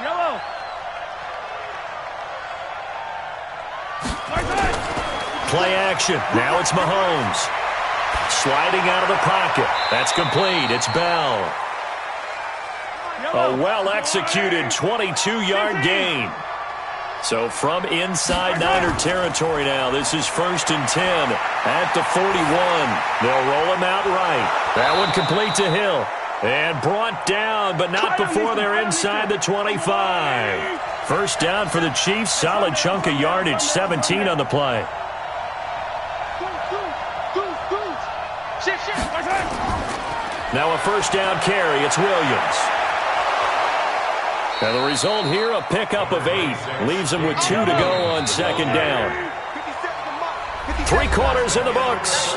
Yellow. Play action. Now it's Mahomes. Sliding out of the pocket. That's complete. It's Bell. A well-executed 22-yard gain. So from inside Niner territory now, this is 1st and 10 at the 41. They'll roll him out right. That one complete to Hill. And brought down, but not before they're inside the 25. First down for the Chiefs. Solid chunk of yardage. 17 on the play. Now a first down carry. It's Williams. And the result here, a pickup of 8. Leaves them with 2 to go on 2nd down. 3 quarters in the books.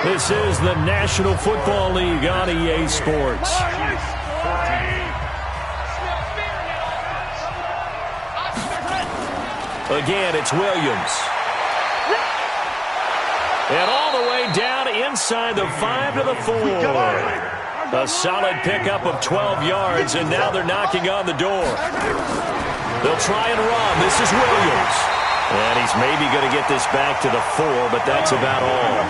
This is the National Football League on EA Sports. Again, it's Williams. And all the way down inside the 5 to the 4. A solid pickup of 12 yards, and now they're knocking on the door. They'll try and run. This is Williams. And he's maybe going to get this back to the 4, but that's about all.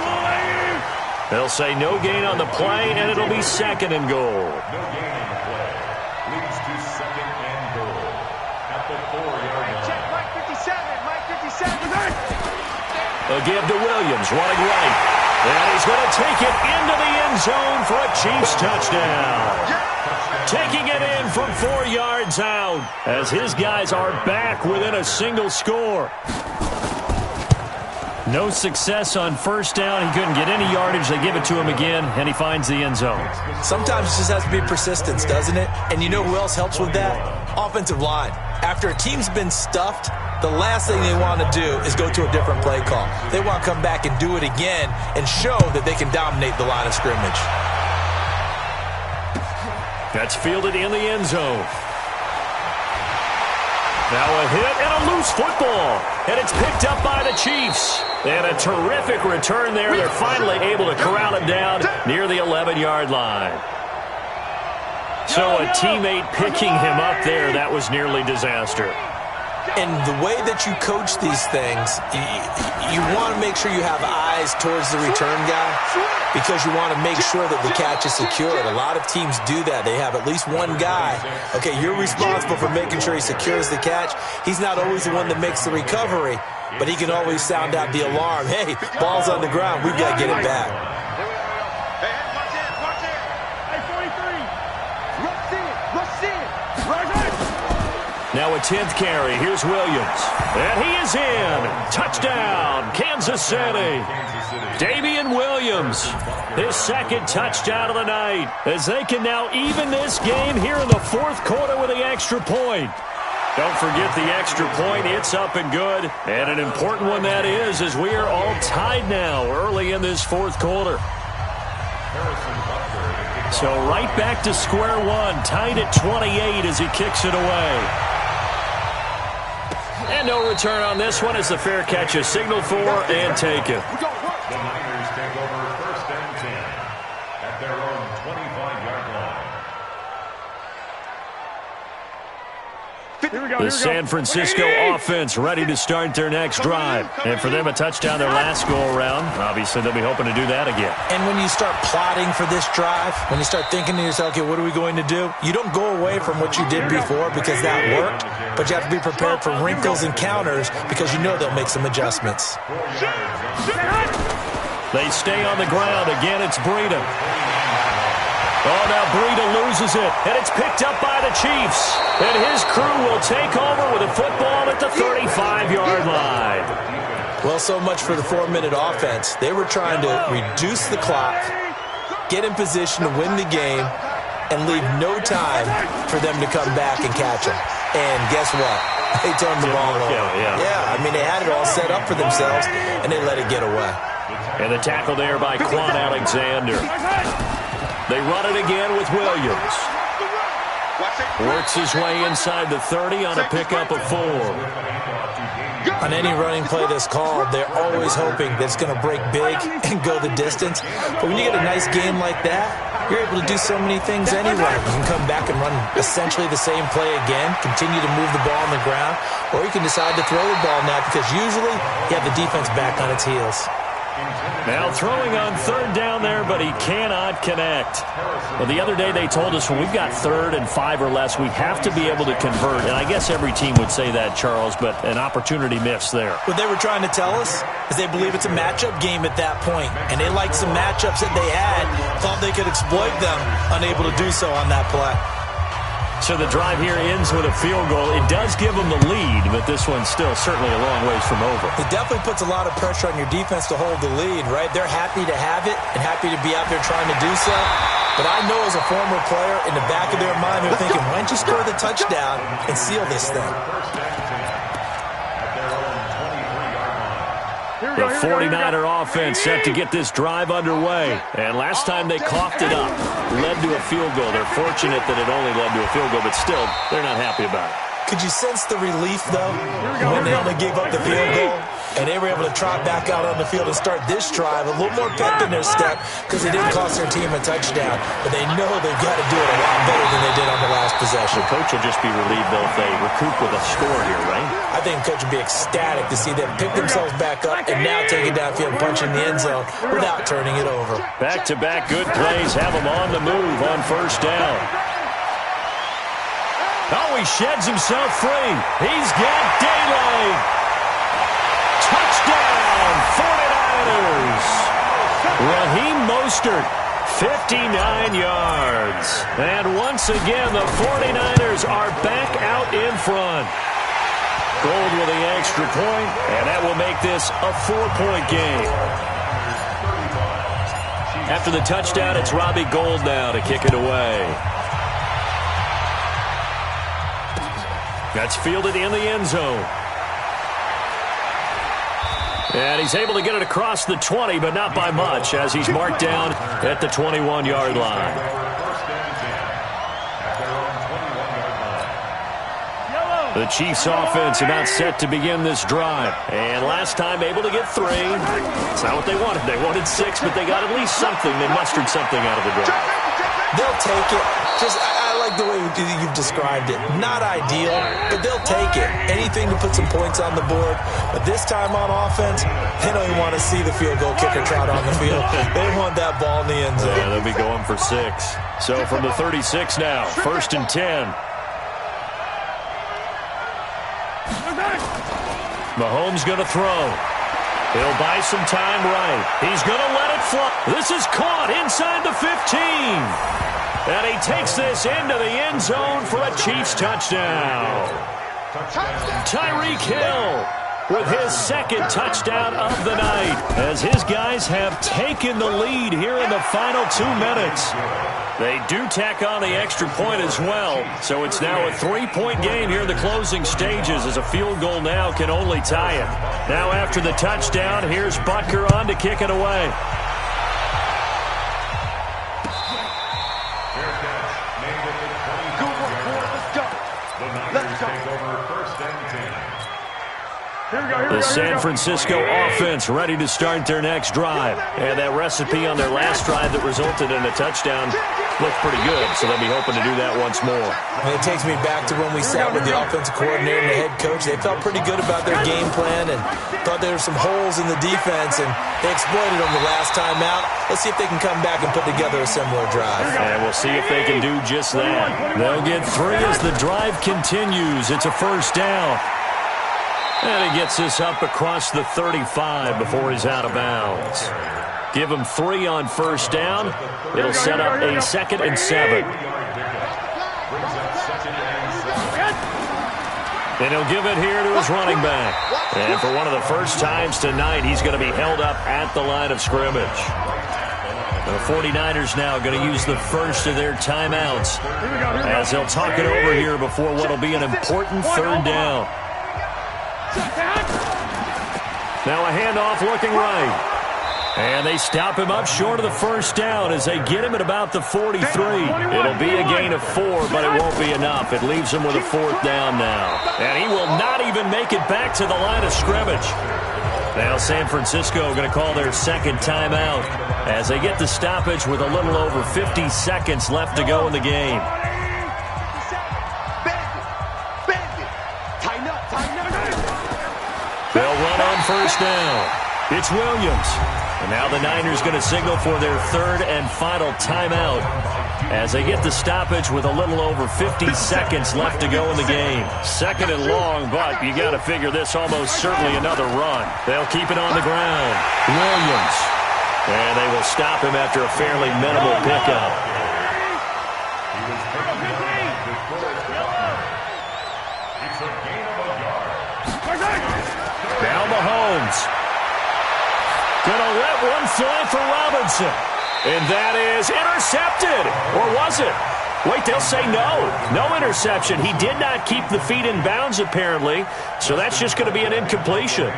They'll say no gain on the play, and it'll be 2nd and goal. No gain on the play. Leads to 2nd and goal at the 4-yard line. Check Mike 57. A give to Williams, running right. And he's going to take it into the end zone for a Chiefs touchdown. Taking it in from 4 yards out as his guys are back within a single score. No success on first down. He couldn't get any yardage. They give it to him again, and he finds the end zone. Sometimes it just has to be persistence, doesn't it? And you know who else helps with that? Offensive line. After a team's been stuffed, the last thing they want to do is go to a different play call. They want to come back and do it again and show that they can dominate the line of scrimmage. That's fielded in the end zone. Now a hit and a loose football. And it's picked up by the Chiefs. And a terrific return there. They're finally able to corral him down near the 11-yard line. So a teammate picking him up there, that was nearly disaster. And the way that you coach these things, you want to make sure you have eyes towards the return guy because you want to make sure that the catch is secured. A lot of teams do that. They have at least one guy. Okay, you're responsible for making sure he secures the catch. He's not always the one that makes the recovery, but he can always sound out the alarm. Hey, ball's on the ground. We've got to get it back. Now a 10th carry. Here's Williams. And he is in. Touchdown, Kansas City. Damian Williams, his 2nd touchdown of the night, as they can now even this game here in the 4th quarter with the extra point. Don't forget the extra point. It's up and good. And an important one that is, as we are all tied now early in this 4th quarter. So right back to square one, tied at 28 as he kicks it away. And no return on this one as the fair catch is signaled for and taken. The Niners take over 1st and 10 at their own 25-yard line. The San Francisco offense ready to start their next drive. And for them, a touchdown their last go-around. Obviously, they'll be hoping to do that again. And when you start plotting for this drive, when you start thinking to yourself, okay, what are we going to do? You don't go away from what you did before because that worked, but you have to be prepared for wrinkles and counters because you know they'll make some adjustments. They stay on the ground. Again, it's Breida. Oh, now Breida loses it, and it's picked up by the Chiefs. And his crew will take over with a football at the 35-yard line. Well, so much for the 4-minute offense. They were trying to reduce the clock, get in position to win the game, and leave no time for them to come back and catch them. And guess what? They turned the ball over. Yeah, I mean, they had it all set up for themselves, and they let it get away. And the tackle there by Quan Alexander. They run it again with Williams. Works his way inside the 30 on a pickup of 4. On any running play that's called, they're always hoping that it's going to break big and go the distance. But when you get a nice game like that, you're able to do so many things anyway. You can come back and run essentially the same play again, continue to move the ball on the ground, or you can decide to throw the ball now because usually you have the defense back on its heels. Now throwing on third down there, but he cannot connect. Well, the other day they told us when we've got 3rd and 5 or less, we have to be able to convert. And I guess every team would say that, Charles, but an opportunity missed there. What they were trying to tell us is they believe it's a matchup game at that point. And they liked some matchups that they had, thought they could exploit them, unable to do so on that play. So the drive here ends with a field goal. It does give them the lead, but this one's still certainly a long ways from over. It definitely puts a lot of pressure on your defense to hold the lead, right? They're happy to have it and happy to be out there trying to do so. But I know as a former player, in the back of their mind, they're thinking, why don't you score the touchdown and seal this thing? The 49er offense set to get this drive underway. And last time they coughed it up, led to a field goal. They're fortunate that it only led to a field goal, but still, they're not happy about it. Could you sense the relief, though, when they only gave up the field goal? And they were able to trot back out on the field and start this drive. A little more pep in their step because it didn't cost their team a touchdown. But they know they've got to do it a lot better than they did on the last possession. The coach will just be relieved, though, if they recoup with a score here, right? I think the coach would be ecstatic to see them pick themselves back up and now take it downfield and punch in the end zone without turning it over. Back-to-back good plays have them on the move on first down. Oh, he sheds himself free. He's got daylight. Touchdown, 49ers. Raheem Mostert, 59 yards. And once again, the 49ers are back out in front. Gold with the extra point, and that will make this a 4-point game. After the touchdown, it's Robbie Gould now to kick it away. That's fielded in the end zone. And he's able to get it across the 20, but not by much, as he's marked down at the 21-yard line. The Chiefs offense about set to begin this drive. And last time able to get 3. It's not what they wanted. They wanted 6, but they got at least something. They mustered something out of the drive. They'll take it. I like the way you've described it. Not ideal, but they'll take it. Anything to put some points on the board. But this time on offense, they don't even want to see the field goal kicker trot on the field. They want that ball in the end zone. Yeah, they'll be going for 6. So from the 36 now, 1st and 10. Mahomes going to throw. He'll buy some time right. He's going to let it fly. This is caught inside the 15. And he takes this into the end zone for a Chiefs touchdown. Tyreek Hill with his 2nd touchdown of the night, as his guys have taken the lead here in the final 2 minutes. They do tack on the extra point as well, so it's now a 3-point game here in the closing stages, as a field goal now can only tie it. Now after the touchdown, here's Butker on to kick it away. The San Francisco offense ready to start their next drive. And that recipe on their last drive that resulted in a touchdown looked pretty good, so they'll be hoping to do that once more. And it takes me back to when we sat with the offensive coordinator and the head coach. They felt pretty good about their game plan and thought there were some holes in the defense, and they exploited them the last time out. Let's see if they can come back and put together a similar drive. And we'll see if they can do just that. They'll get 3 as the drive continues. It's a first down. And he gets this up across the 35 before he's out of bounds. Give him 3 on first down. It'll set up a 2nd and 7. And he'll give it here to his running back. And for one of the first times tonight, he's going to be held up at the line of scrimmage. The 49ers now going to use the first of their timeouts, as they'll talk it over here before what will be an important 3rd down. Now a handoff looking right. And they stop him up short of the first down as they get him at about the 43. It'll be a gain of 4, but it won't be enough. It leaves him with a 4th down now. And he will not even make it back to the line of scrimmage. Now San Francisco going to call their second timeout as they get the stoppage with a little over 50 seconds left to go in the game. They'll run on first down. It's Williams. And now the Niners going to signal for their third and final timeout as they get the stoppage with a little over 50 seconds left to go in the game. Second and long, but you got to figure this almost certainly another run. They'll keep it on the ground. Williams. And they will stop him after a fairly minimal pickup. Now Mahomes. Gonna let one fly for Robinson. And that is intercepted. Or was it? Wait, they'll say no. No interception. He did not keep the feet in bounds, apparently. So that's just going to be an incompletion.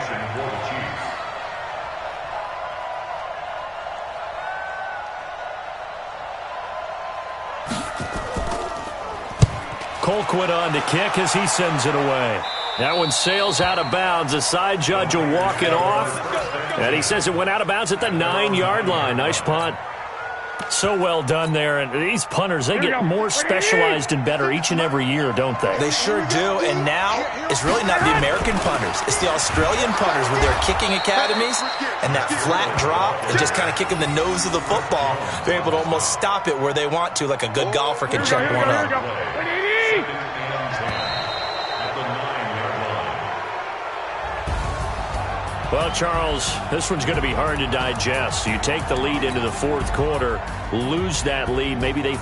Colquitt on to kick as he sends it away. That one sails out of bounds. The side judge will walk it off. And he says it went out of bounds at the 9-yard line. Nice punt. So well done there. And these punters, they get more specialized and better each and every year, don't they? They sure do. And now it's really not the American punters. It's the Australian punters with their kicking academies and that flat drop and just kind of kicking the nose of the football. They're able to almost stop it where they want to, like a good golfer can check one up. Well, Charles, this one's going to be hard to digest. You take the lead into the fourth quarter, lose that lead. Maybe they...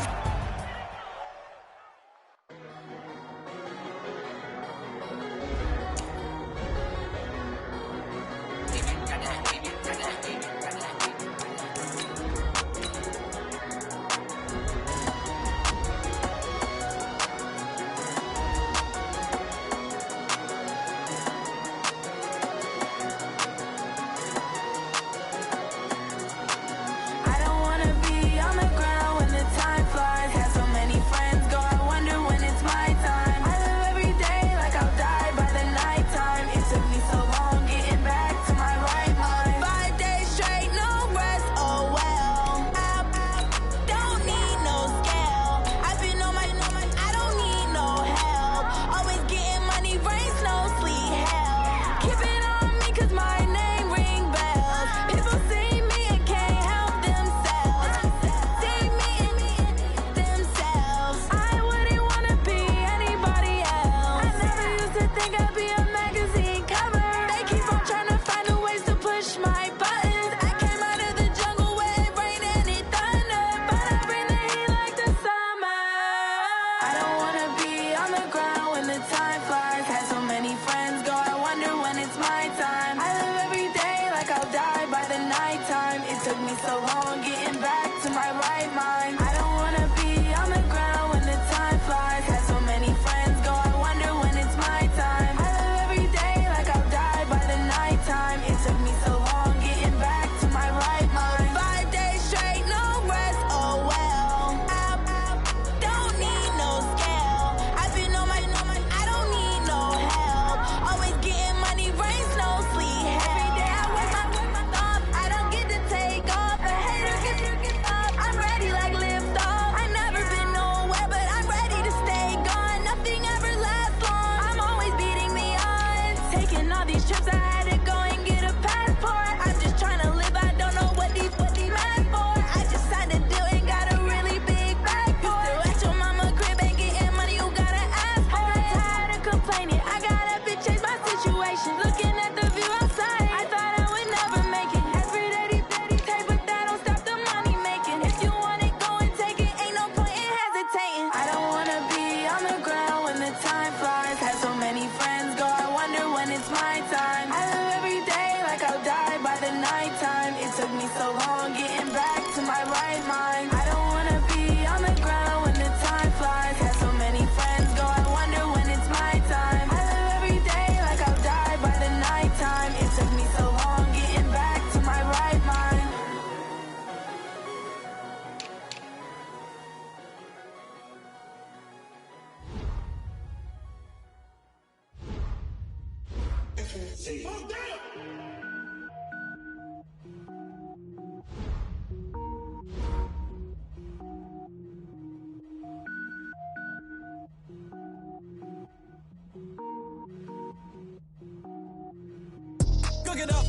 it up,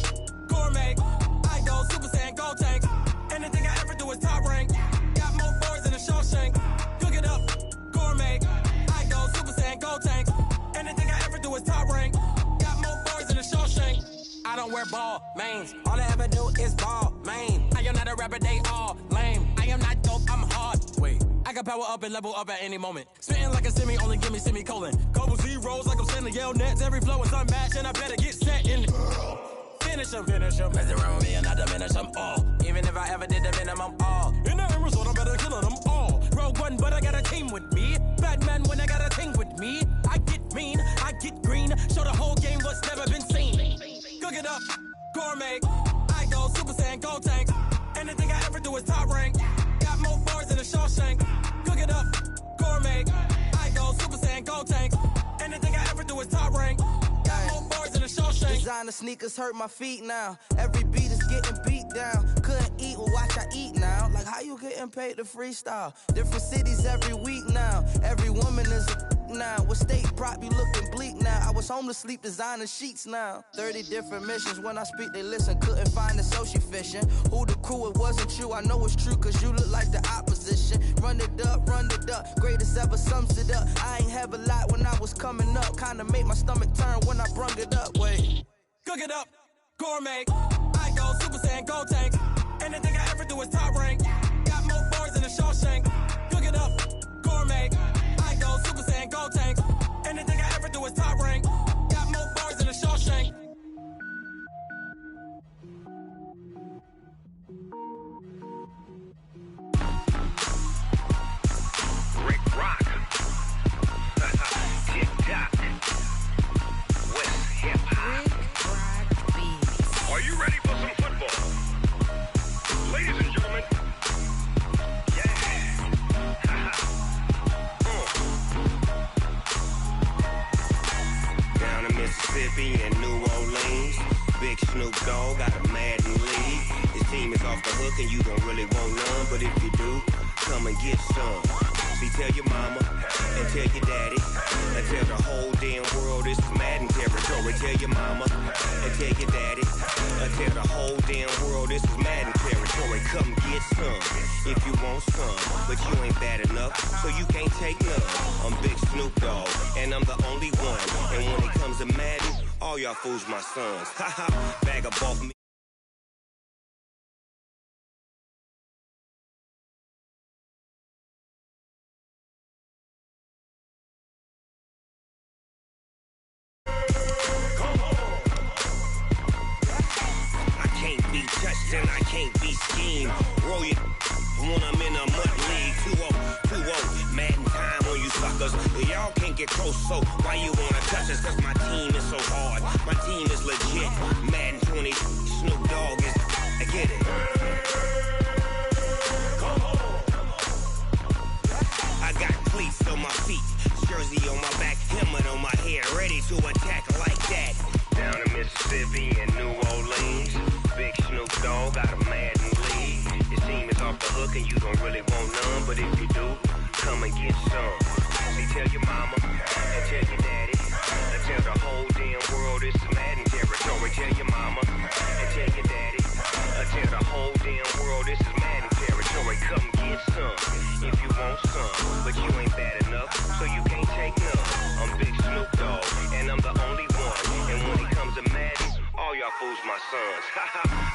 gourmet. I go Super Saiyan, gold tank. Anything I ever do is top rank. Got more boards than a Shawshank. Cook it up, gourmet. I go Super Saiyan, gold tank. Anything I ever do is top rank. Got more boards than a Shawshank. I don't wear ball mains. All I ever do is ball main. I am not a rapper, they all lame. I am not dope, I'm hard. Wait, I can power up and level up at any moment. Spitting like a semi, only give me semicolon. Couple zeros like I'm sending yell nets. Every flow is unmatched and I better get set in. Finish them. Mess around with me and I diminish them all. Even if I ever did the minimum all. In the end result, I'm better killing them all. Rogue One, but I got a team with me. Batman when I got a team with me. I get mean, I get green. Show the whole game what's never been seen. Cook it up, gourmet. I go Super Saiyan, gold tank. Anything I ever do is top rank. Got more bars than a Shawshank. Cook it up, gourmet. I go Super Saiyan, gold tank. Anything I ever do is top rank. Got more bars than a Shawshank. Designer sneakers hurt my feet now. Every beat is getting beat down. Couldn't eat, well watch I eat now. Like how you getting paid to freestyle? Different cities every week now. Every woman is a now. With state prop, you looking bleak now. I was home to sleep, designer sheets now. 30 different missions. When I speak, they listen. Couldn't find it, so she fishing. Who the crew? It wasn't you. I know it's true, cause you look like the opposition. Run it up, run it up. Greatest ever sums it up. I ain't have a lot when I was coming up. Kinda made my stomach turn when I brung it up. Wait. Cook it up, gourmet. I go Super Saiyan, gold tank. Anything I ever do is top rank. Got more bars than a Shawshank. Cook it up, gourmet. I go Super Saiyan, gold tank. Anything I ever do is top rank. Got more bars than a Shawshank. Rick Rock. Tick-tock. West hip-hop. Are you ready for some football? Ladies and gentlemen. Yeah. Down in Mississippi and New Orleans, Big Snoop Dogg got a Madden league. His team is off the hook and you don't really want none, but if you do, come and get some. See, tell your mama and tell your daddy and tell the whole damn world this is Madden territory. Tell your mama and tell your daddy and tell the whole damn world this is Madden territory. Come get some if you want some, but you ain't bad enough, so you can't take none. I'm Big Snoop Dogg and I'm the only one. And when it comes to Madden, all y'all fools my sons. Haha, bag up off me. Touched and I can't be schemed. Roll it when I'm in a mud league. 2-0, 2-0, Madden time on you suckers. Y'all can't get close, so why you wanna touch us? Cause my team is so hard, my team is legit. Madden 20, Snoop Dogg is, I get it. Come on. I got cleats on my feet, jersey on my back, helmet on my head, ready to attack like that. Down in Mississippi and New Orleans, Big Snoop Dogg got a Madden league. His team is off the hook and you don't really want none, but if you do, come and get some. See, tell your mama and tell your daddy and tell the whole damn world this is Madden territory. Tell your mama and tell your daddy and tell the whole damn world this is Madden territory. Come get some if you want some, but you ain't bad enough, so you can't take none. I'm Big Snoop Dogg and I'm the only one. And when it comes to Madden, all y'all fools my sons.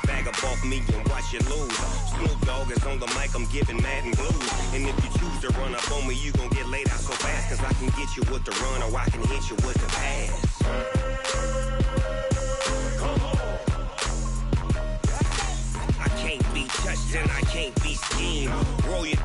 Bag up off me and watch you lose. Snoop Dogg is on the mic, I'm giving Madden blues. And if you choose to run up on me, you gon' get laid out so fast. Cause I can get you with the run or I can hit you with the pass. Come on. I can't be touched and I can't be schemed. Roll it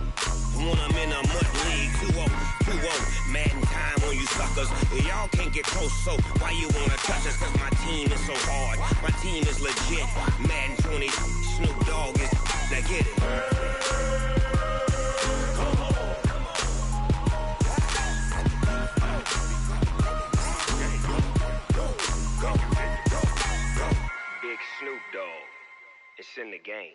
when I'm in a mud league. 2-0, 2-0, Madden time on you suckers. Y'all can't get close, so why you wanna touch us? Cause my team is so hard, my team is legit. Madden 20, Snoop Dogg is, now get it. Come on. Go. Big Snoop Dogg, it's in the game.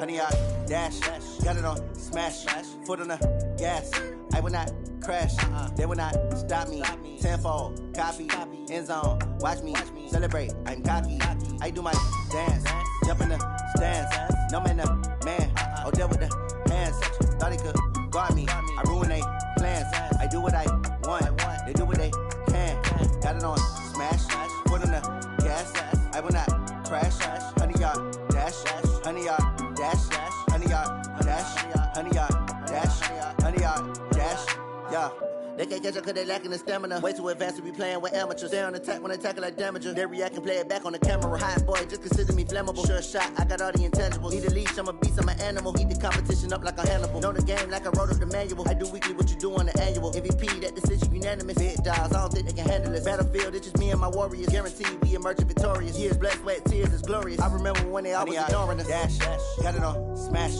honey yard dash. Got it on smash, foot on the gas. I will not crash, they will not stop me. Tenfold, copy, end zone, watch me celebrate. I'm cocky, I do my dance, jump in the stands. No man, the man, oh deal with the hands. Thought he could guard me, I ruin they plans. I do what I want, they do what they can. Got it on smash, foot on the gas. I will not crash, honey yard dash, honey yard dash, honey yard dash, honey yard dash, honey yard dash, yeah. They can't catch up cause they lacking the stamina. Way too advanced to be playing with amateurs. Stay on attack when they tackle like damager. They react and play it back on the camera. Hot boy, just consider me flammable. Sure shot, I got all the intangibles. Need a leash, I'm a beast, I'm an animal. Heat the competition up like a Hannibal. Know the game like I wrote up the manual. I do weekly what you do on the annual. MVP, that decision unanimous. Big dogs, I don't think they can handle it. Battlefield, it's just me and my warriors. Guaranteed we emerging victorious. Years, blood, sweat, tears, it's glorious. I remember when they always ignoring us. Dash, got it on smash,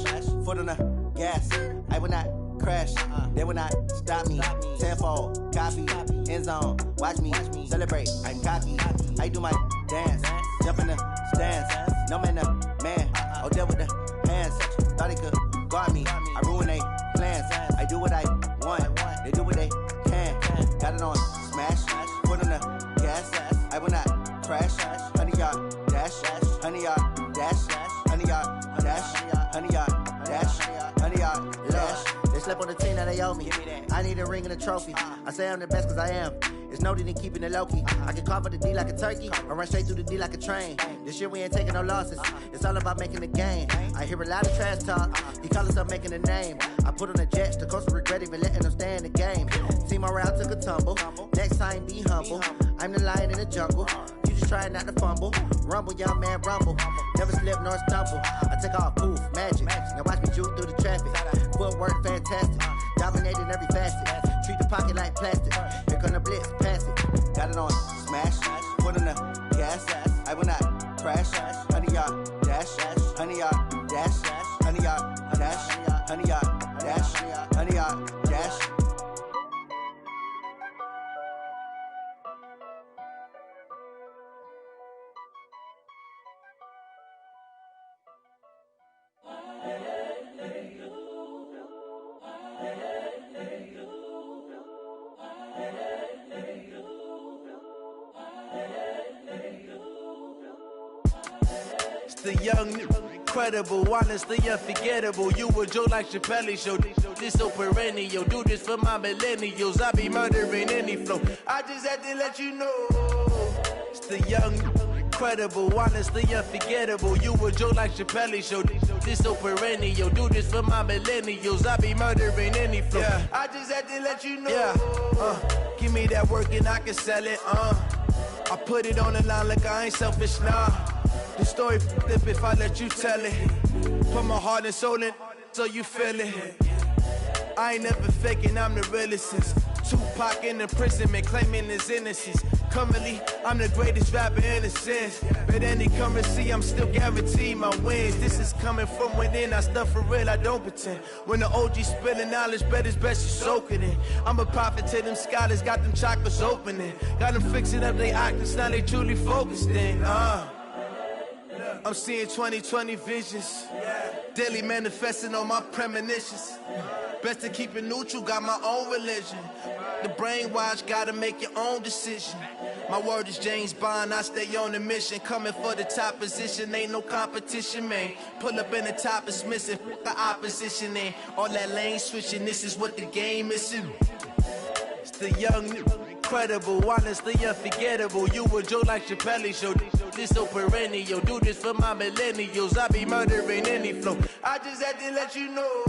foot on the gas. I will not crash, they will not stop me. Tenfold, copy, end zone, watch me celebrate. I'm cocky, I do my dance, jump in the stands. No man, the man, oh deal with the hands. Thought he could guard me, I ruin they plans. I do what I want, they do what they can. Got it on smash, foot on the gas. I will not crash, honey yard dash, honey yard dash, honey yard dash, honey yard dash, honey yard dash. They slept on the team that they owe me. I need a ring and a trophy. I say I'm the best cause I am. It's no need in keeping it low-key. I can carve up the D like a turkey or run straight through the D like a train. This year we ain't taking no losses. It's all about making the game. I hear a lot of trash talk. He call himself making a name. I put on the jets. The coach will regret even letting them stay in the game. Team around took a tumble. Next time be humble. I'm the lion in the jungle. You just trying not to fumble. Rumble, young man, rumble. Never slip nor stumble. I take off, poof, magic. Now watch me juke through the traffic. Footwork fantastic. Dominating every facet. Treat the pocket like plastic. Here come the blitz, pass it. Got it on smash, foot on the gas. I will not crash. Honey yard dash, honey yard dash, honey yard dash, honey yard dash, honey yard dash. The young, incredible, honestly unforgettable. You a Joe like Chappelle show. This so perennial. Do this for my millennials. I be murdering any flow. I just had to let you know. It's the young, incredible, honestly unforgettable. You a Joe like Chappelle show. This so perennial. Do this for my millennials. I be murdering any flow. Yeah. I just had to let you know. Yeah. Give me that work and I can sell it. I put it on the line like I ain't selfish, nah. The story flip if I let you tell it. Put my heart and soul in so you feel it. I ain't never faking, I'm the realest since Tupac in imprisonment, claiming his innocence. Currently, I'm the greatest rapper in a sense. But any currency, I'm still guaranteed my wins. This is coming from within, I stuff for real, I don't pretend. When the OG spilling knowledge, bet it's best you soak it in. I'm a prophet to them scholars, got them chakras opening. Got them fixing up they octaves, now they truly focused in. I'm seeing 2020 visions. Daily manifesting on my premonitions. Best to keep it neutral, got my own religion. The brainwash, gotta make your own decision. My word is James Bond, I stay on the mission. Coming for the top position, ain't no competition, man. Pull up in the top is missing, the opposition in. All that lane switching, this is what the game is. It's the young, incredible, honestly unforgettable. You a Joe like Chappelle show. This so perennial. Do this for my millennials. I be murdering any flow. I just had to let you know.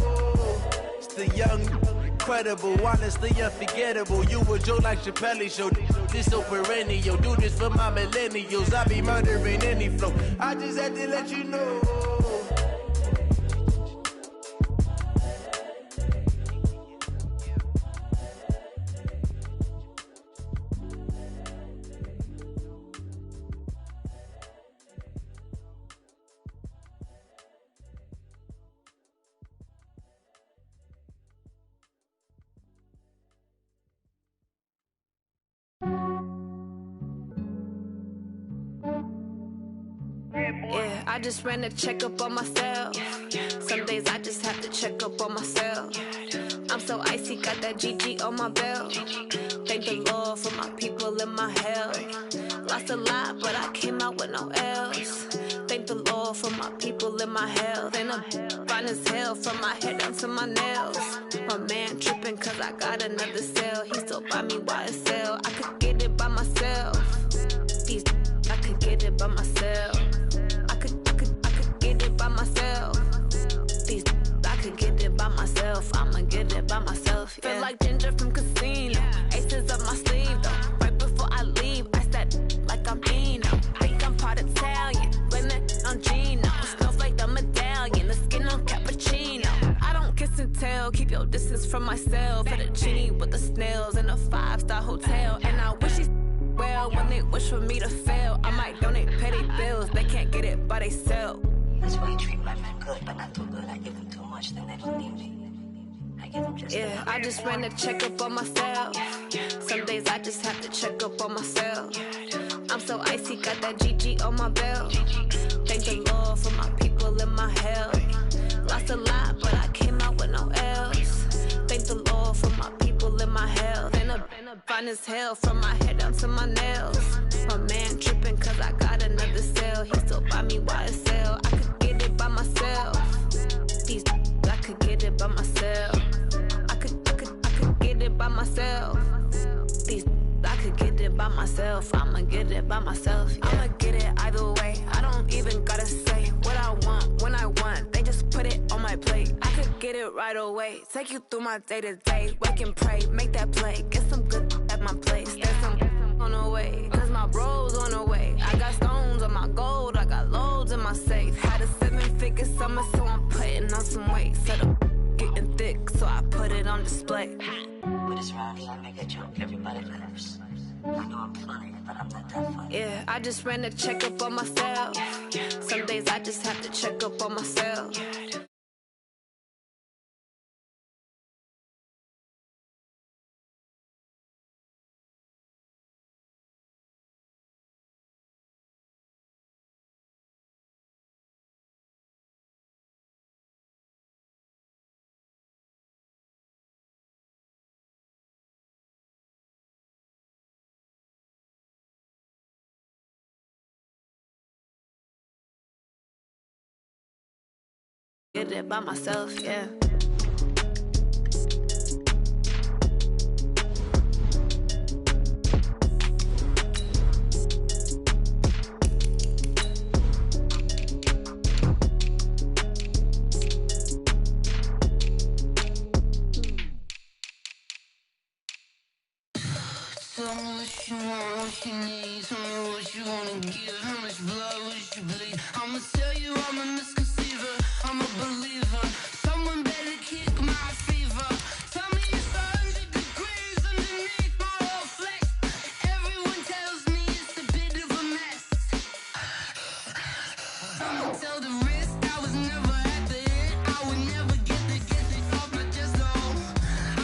It's the young, incredible, honestly unforgettable. You a Joe like Chappelle show. This so perennial. Do this for my millennials. I be murdering any flow. I just had to let you know. Yeah. I just ran a checkup on myself. Some days I just have to check up on myself. I'm so icy, got that GG on my belt. Thank the Lord for my people in my health. Lost a lot, but I came out with no L's. Thank the Lord for my people in my health. And I'm fine as hell from my head down to my nails. My man tripping cause I got another cell. He still buy me YSL. I could get it by myself. I could get it by myself. I could get it by myself. I could get it by myself. I'ma get it by myself. Yeah. Feel like Ginger from Casino. Aces up my sleeve though. Right before I leave, I said like I'm Dino. Think I'm part Italian. Blame it on Gino. Snowflake the medallion. The skin on cappuccino. I don't kiss and tell. Keep your distance from myself. At a genie with the snails in a 5-star hotel. And I wish he's well when they wish for me to fail. I might donate, pay their bills. They can't get it by they self. That's why you treat my men good, but not too good. I give them too much, then they don't need me. I give them just yeah, I just ran a checkup on myself. Some days I just have to check up on myself. I'm so icy, got that GG on my belt. Thank the Lord for my people in my health. Lost a lot, but I came out with no L's. Thank the Lord for my people in my health. And I'm fine as hell from my head down to my nails. My man tripping cause I got another cell. He still buy me YSL. I could get it by myself. I could get it by myself. I could get it by myself. I could get it by myself. I'ma get it by myself. Yeah. I'ma get it either way. I don't even gotta say what I want when I want. They just put it on my plate. I could get it right away. Take you through my day to day. Wake and pray, make that play. Get some good at my place. There's some on the way, cause my bro's on the way. I got stones on my gold. I got loads in my safe. Had a 7-figure summer, so I'm putting on some weight. Set up getting thick, so I put it on display. With this round, I make a joke, everybody laughs. I know I'm funny, but I'm not that funny. Yeah, I just ran a checkup on myself. Some days I just have to check up on myself. Get it by myself, yeah. Tell me what you want, what you need. Tell me what you wanna give. How much blood would you bleed? I'ma tell you I'm a misconceiver. I'm a believer. Someone better kick my fever. Tell me it's 100 degrees underneath my whole flesh. Everyone tells me it's a bit of a mess. I'ma tell the risk I was never at the end. I would never get it off my chest, though.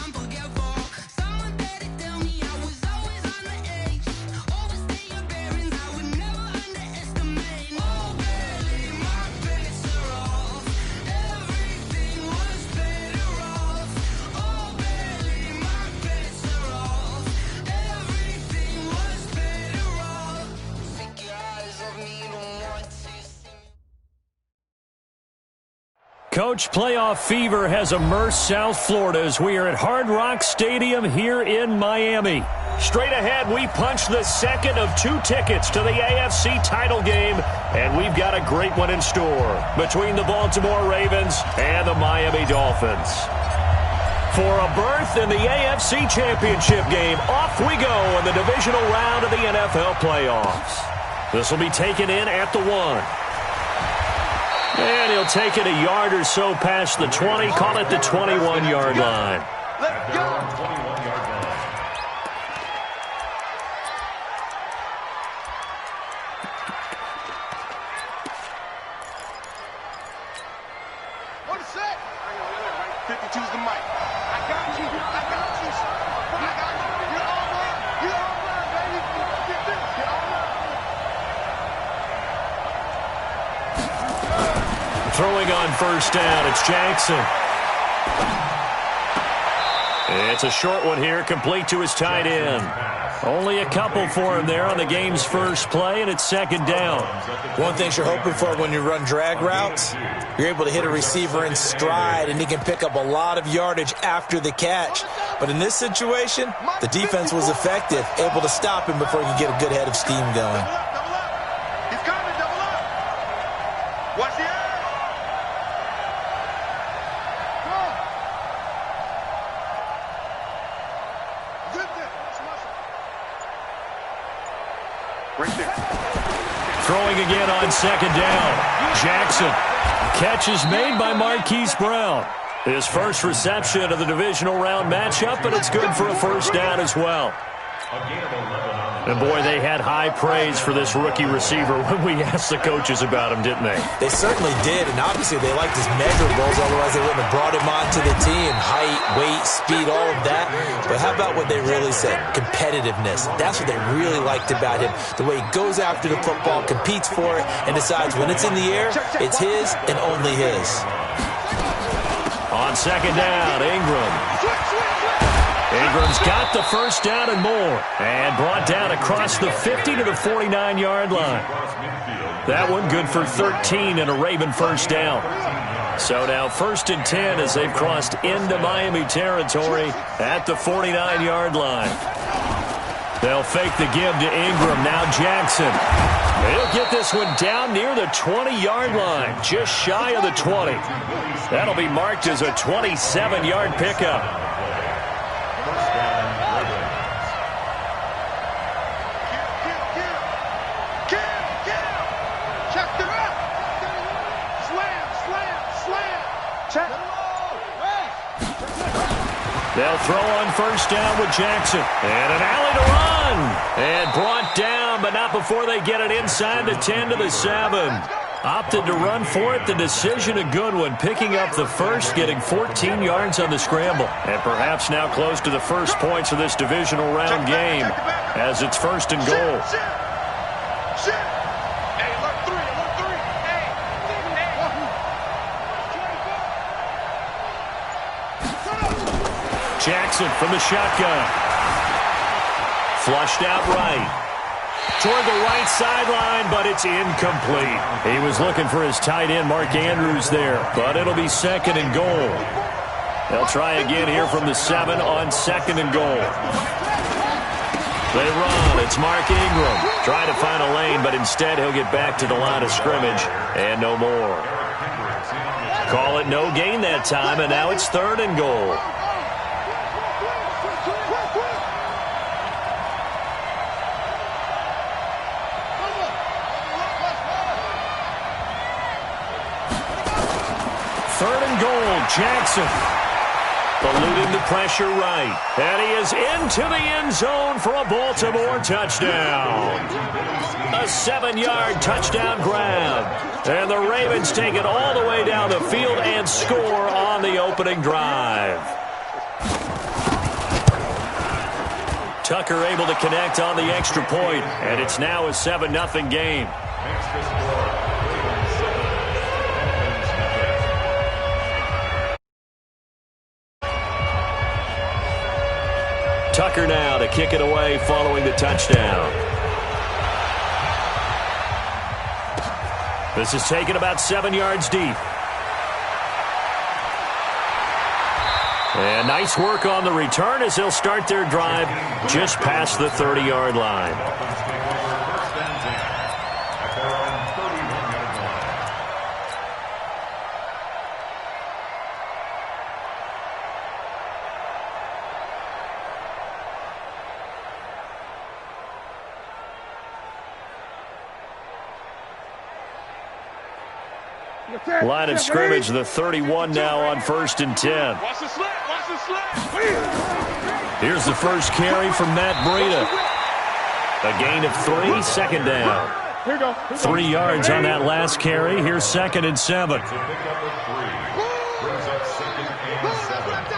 I'm forgetful. Someone better tell me I was always on the edge. Overstay your bearings, I would never underestimate. Oh, barely, my bets are off. Everything was better off. Oh, barely, my bets are off. Everything was better off. Take your eyes off me, don't want to see me. Coach, playoff fever has immersed South Florida as we are at Hard Rock Stadium here in Miami. Straight ahead, we punch the second of 2 tickets to the AFC title game, and we've got a great one in store between the Baltimore Ravens and the Miami Dolphins. For a berth in the AFC Championship game, off we go in the divisional round of the NFL playoffs. This will be taken in at the 1. And he'll take it a yard or so past the 20, call it the 21-yard line. Let's go! 21-yard line. What is it? 52's the mic. I got you. I got you. I got you. You're all right. You're all right, baby. You're all right. throwing on first down. It's Jackson. It's a short one here, complete to his tight end. Only a couple for him there on the game's first play, and it's second down. One thing you're hoping for when you run drag routes, you're able to hit a receiver in stride, and he can pick up a lot of yardage after the catch. But in this situation, the defense was effective, able to stop him before he could get a good head of steam going. He's coming, double up. Watch the eye. Right there. Throwing again on second down. Jackson. Catch is made by Marquise Brown. His first reception of the divisional round matchup, but it's good for a first down as well. And, boy, they had high praise for this rookie receiver when we asked the coaches about him, didn't they? They certainly did, and obviously they liked his measurables, otherwise they wouldn't have brought him onto the team. Height, weight, speed, all of that. But how about what they really said? Competitiveness. That's what they really liked about him. The way he goes after the football, competes for it, and decides when it's in the air, it's his and only his. On second down, Ingram. Ingram's got the first down and more, and brought down across the 50 to the 49-yard line. That one good for 13 and a Raven first down. So now 1st and 10 as they've crossed into Miami territory at the 49-yard line. They'll fake the give to Ingram. Now Jackson. He'll get this one down near the 20-yard line, just shy of the 20. That'll be marked as a 27-yard pickup. They'll throw on first down with Jackson. And an alley to run. And brought down, but not before they get it inside the 10 to the 7. Opted to run for it. The decision a good one. Picking up the first, getting 14 yards on the scramble. And perhaps now close to the first points of this divisional round game as it's 1st and goal. Jackson from the shotgun. Flushed out right. Toward the right sideline, but it's incomplete. He was looking for his tight end, Mark Andrews, there, but it'll be 2nd and goal. They'll try again here from the 7 on 2nd and goal. They run. It's Mark Ingram. Trying to find a lane, but instead he'll get back to the line of scrimmage and no more. Call it no gain that time, and now it's 3rd and goal. Jackson eluding the pressure right. And he is into the end zone for a Baltimore touchdown. A 7-yard touchdown grab. And the Ravens take it all the way down the field and score on the opening drive. Tucker able to connect on the extra point, and it's now a 7-0 game. Tucker now to kick it away following the touchdown. This is taken about 7 yards deep. And nice work on the return as they'll start their drive just past the 30-yard line. Line of scrimmage, the 31 now on 1st and 10. Watch the slant, watch the slant. Here's the first carry from Matt Breida. A gain of 3, 2nd down. 3 yards on that last carry. Here's 2nd and 7. Brings up 2nd and 7 at the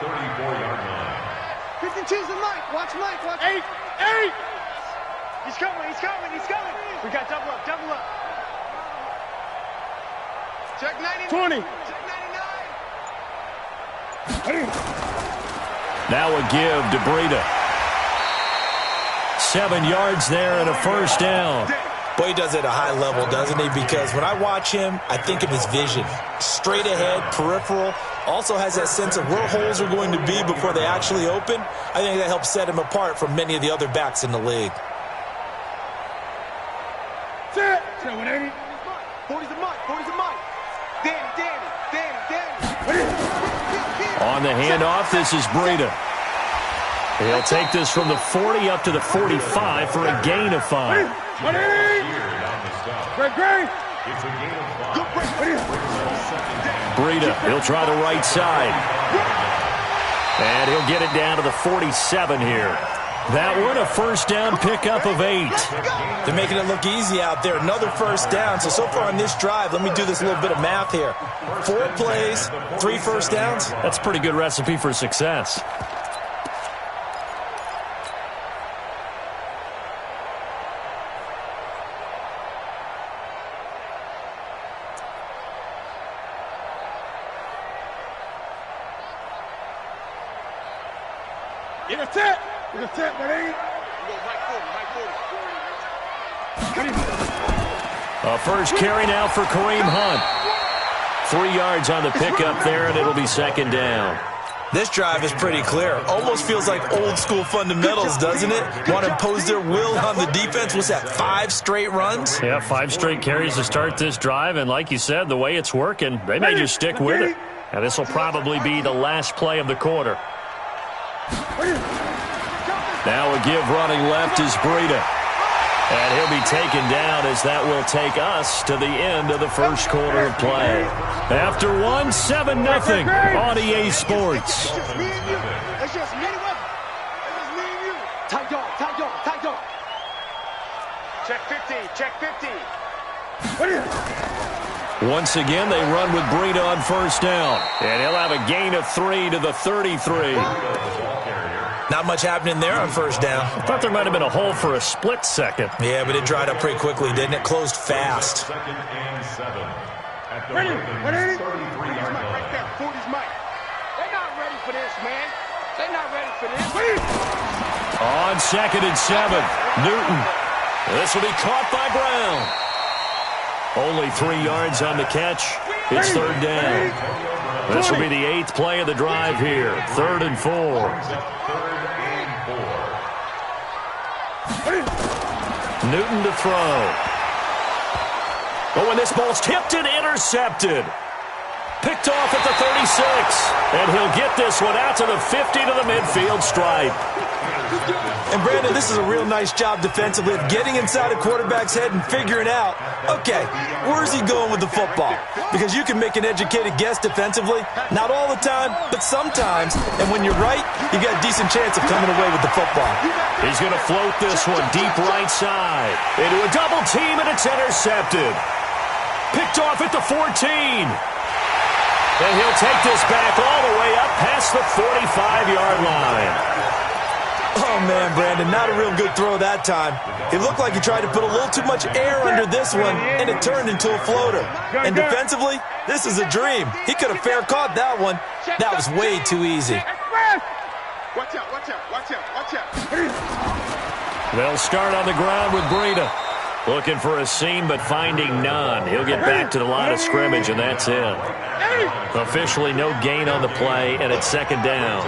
34-yard line. 52's the Mike. Watch Mike. Watch 8. He's coming. We got double up. Check 90. 20. Now a give to Breida. 7 yards there and a first down. Boy, he does it at a high level, doesn't he? Because when I watch him, I think of his vision. Straight ahead, peripheral. Also has that sense of where holes are going to be before they actually open. I think that helps set him apart from many of the other backs in the league. Set 180. 40's a mic. 40's a mic. Danny. On the handoff, this is Breida. He'll take this from the 40 up to the 45 for a gain of 5. 180. Great. It's a gain of 5. Breida, he'll try the right side. And he'll get it down to the 47 here. That one, a first down pickup of 8. They're making it look easy out there. Another first down. So far on this drive, let me do this little bit of math here. 4 plays, 3 first downs. That's a pretty good recipe for success. Get a set. 180. A first carry now for Kareem Hunt. 3 yards on the pickup there, and it'll be second down. This drive is pretty clear. Almost feels like old school fundamentals, doesn't it? Want to impose their will on the defense. What's that, 5 straight runs? Yeah, 5 straight carries to start this drive, and like you said, the way it's working, they may just stick with it. And this will probably be the last play of the quarter. Now a give running left is Breida. And he'll be taken down as that will take us to the end of the first quarter of play. After 1, 7-0 on EA Sports. It's just me and you. It's just me and you. Tight dog. Check 15. Once again, they run with Breida on first down. And he'll have a gain of 3 to the 33. Not much happening there on first down. I thought there might have been a hole for a split second. Yeah, but it dried up pretty quickly, didn't it? Closed fast. 2nd and 7. At the 180. 33-yard line. Right there. 40's mic. They're not ready for this, man. They're not ready for this. On 2nd and 7, Newton. This will be caught by Brown. Only 3 yards on the catch. It's third down. This will be the 8th play of the drive here. 3rd and 4. Newton to throw. Oh, and this ball's tipped and intercepted. Picked off at the 36. And he'll get this one out to the 50 to the midfield stripe. And, Brandon, this is a real nice job defensively of getting inside a quarterback's head and figuring out, okay, where's he going with the football? Because you can make an educated guess defensively. Not all the time, but sometimes. And when you're right, you got a decent chance of coming away with the football. He's going to float this one deep right side. Into a double team, and it's intercepted. Picked off at the 14. And he'll take this back all the way up past the 45-yard line. Oh, man, Brandon, not a real good throw that time. It looked like he tried to put a little too much air under this one, and it turned into a floater. And defensively, this is a dream. He could have fair caught that one. That was way too easy. Watch out. They'll start on the ground with Breida. Looking for a seam, but finding none. He'll get back to the line of scrimmage, and that's it. Officially no gain on the play, and it's second down.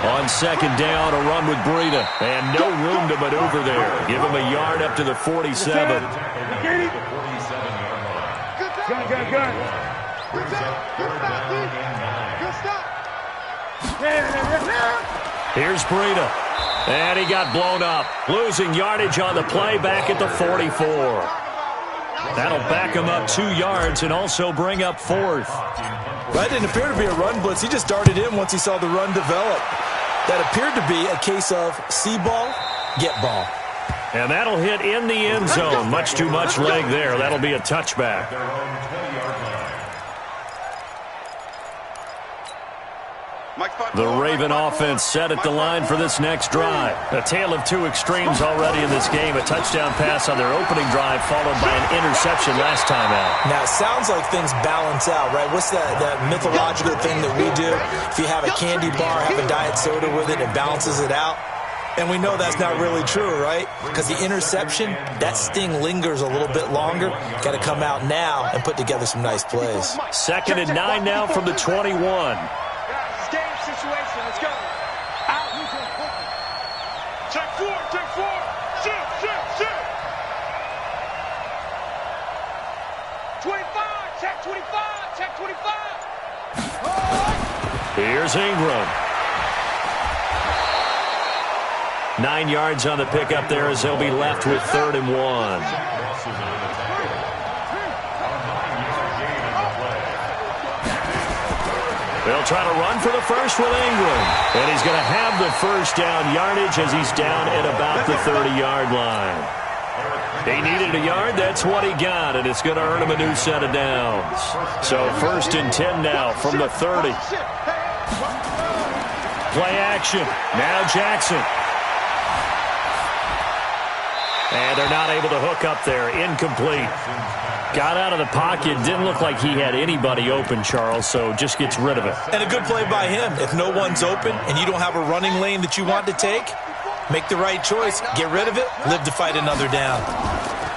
On second down, a run with Breida. And no room to maneuver there. Give him a yard up to the 47. Here's Breida. And he got blown up. Losing yardage on the play back at the 44. That'll back him up 2 yards and also bring up 4th. That didn't appear to be a run blitz. He just darted in once he saw the run develop. That appeared to be a case of see ball, get ball. And that'll hit in the end zone. Much too much leg there. That'll be a touchback. Mike 5 The Raven offense set at the line for this next drive. A tale of two extremes already in this game. A touchdown pass on their opening drive followed by an interception last time out. Now, it sounds like things balance out, right? What's that mythological thing that we do? If you have a candy bar, have a diet soda with it, it balances it out. And we know that's not really true, right? Because the interception, that sting lingers a little bit longer. Got to come out now and put together some nice plays. 2nd and 9 now from the 21. Game situation. Let's go. Out. Check 4. Sit. 25. Check 25. Here's Ingram. 9 yards on the pickup there as they'll be left with 3rd and 1. They'll try to run for the first with Ingram. And he's going to have the first down yardage as he's down at about the 30-yard line. He needed a yard. That's what he got, and it's going to earn him a new set of downs. So 1st and 10 now from the 30. Play action. Now Jackson. And they're not able to hook up there. Incomplete. Got out of the pocket. Didn't look like he had anybody open, Charles, so just gets rid of it. And a good play by him. If no one's open and you don't have a running lane that you want to take, make the right choice. Get rid of it. Live to fight another down.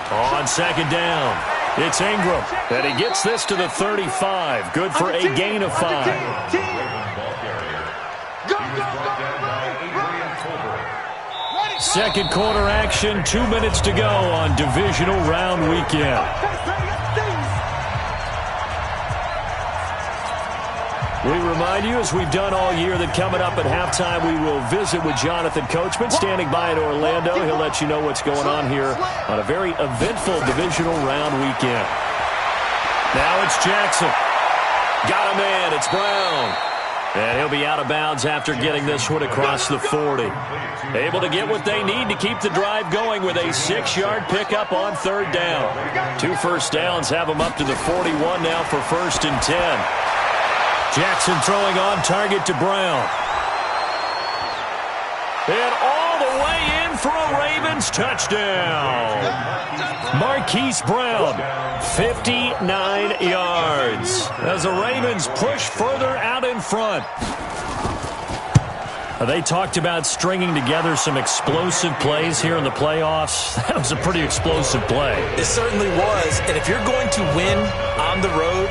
On 2nd down, it's Ingram. And he gets this to the 35. Good for a gain of 5. Second quarter action, 2 minutes to go on divisional round weekend. We remind you, as we've done all year, that coming up at halftime, we will visit with Jonathan Coachman, standing by in Orlando. He'll let you know what's going on here on a very eventful divisional round weekend. Now it's Jackson. Got a man. It's Brown. And he'll be out of bounds after getting this one across the 40. Able to get what they need to keep the drive going with a 6-yard pickup on 3rd down. 2 first downs have them up to the 41 now for 1st and 10. Jackson throwing on target to Brown. And all the way in for a Ravens touchdown. Marquise Brown, 59 yards. As the Ravens push further out in front. They talked about stringing together some explosive plays here in the playoffs. That was a pretty explosive play. It certainly was. And if you're going to win on the road,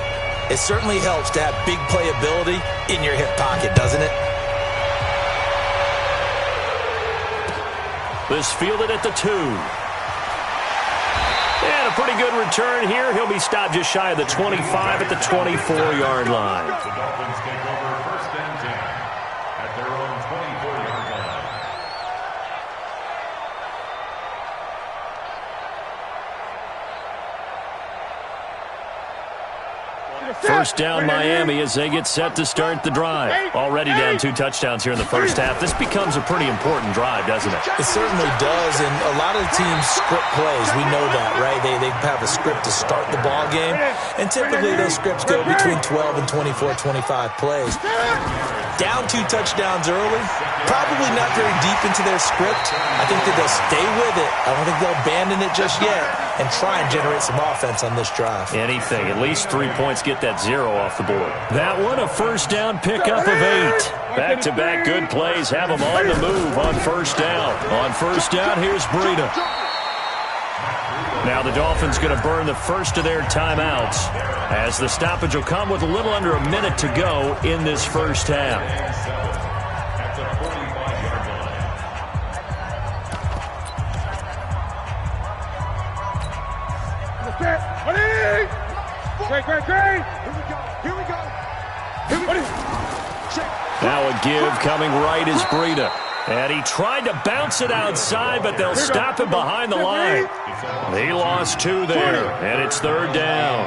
it certainly helps to have big playability in your hip pocket, doesn't it? This fielded at the 2. And a pretty good return here. He'll be stopped just shy of the 25 at the 24-yard line. The Dolphins take over 1st and 10 at their own 24-yard line. First down Miami as they get set to start the drive. Already down 2 touchdowns here in the first half. This becomes a pretty important drive, doesn't it? It certainly does, and a lot of the teams script plays. We know that, right? They have a script to start the ball game, and typically those scripts go between 12 and 24, 25 plays. Down 2 touchdowns early, probably not very deep into their script. I think that they'll stay with it. I don't think they'll abandon it just yet and try and generate some offense on this drive. Anything. At least 3 points, get that 0 off the board. That one, a first down pickup of 8. Back-to-back good plays have them on the move on first down. On first down, here's Breida. Now the Dolphins going to burn the first of their timeouts as the stoppage will come with a little under a minute to go in this first half. At the 45-yard line. Great. Here we go. Now a give coming right is Breida. And he tried to bounce it outside, but they'll stop him behind the line. He lost 2 there, and it's 3rd down.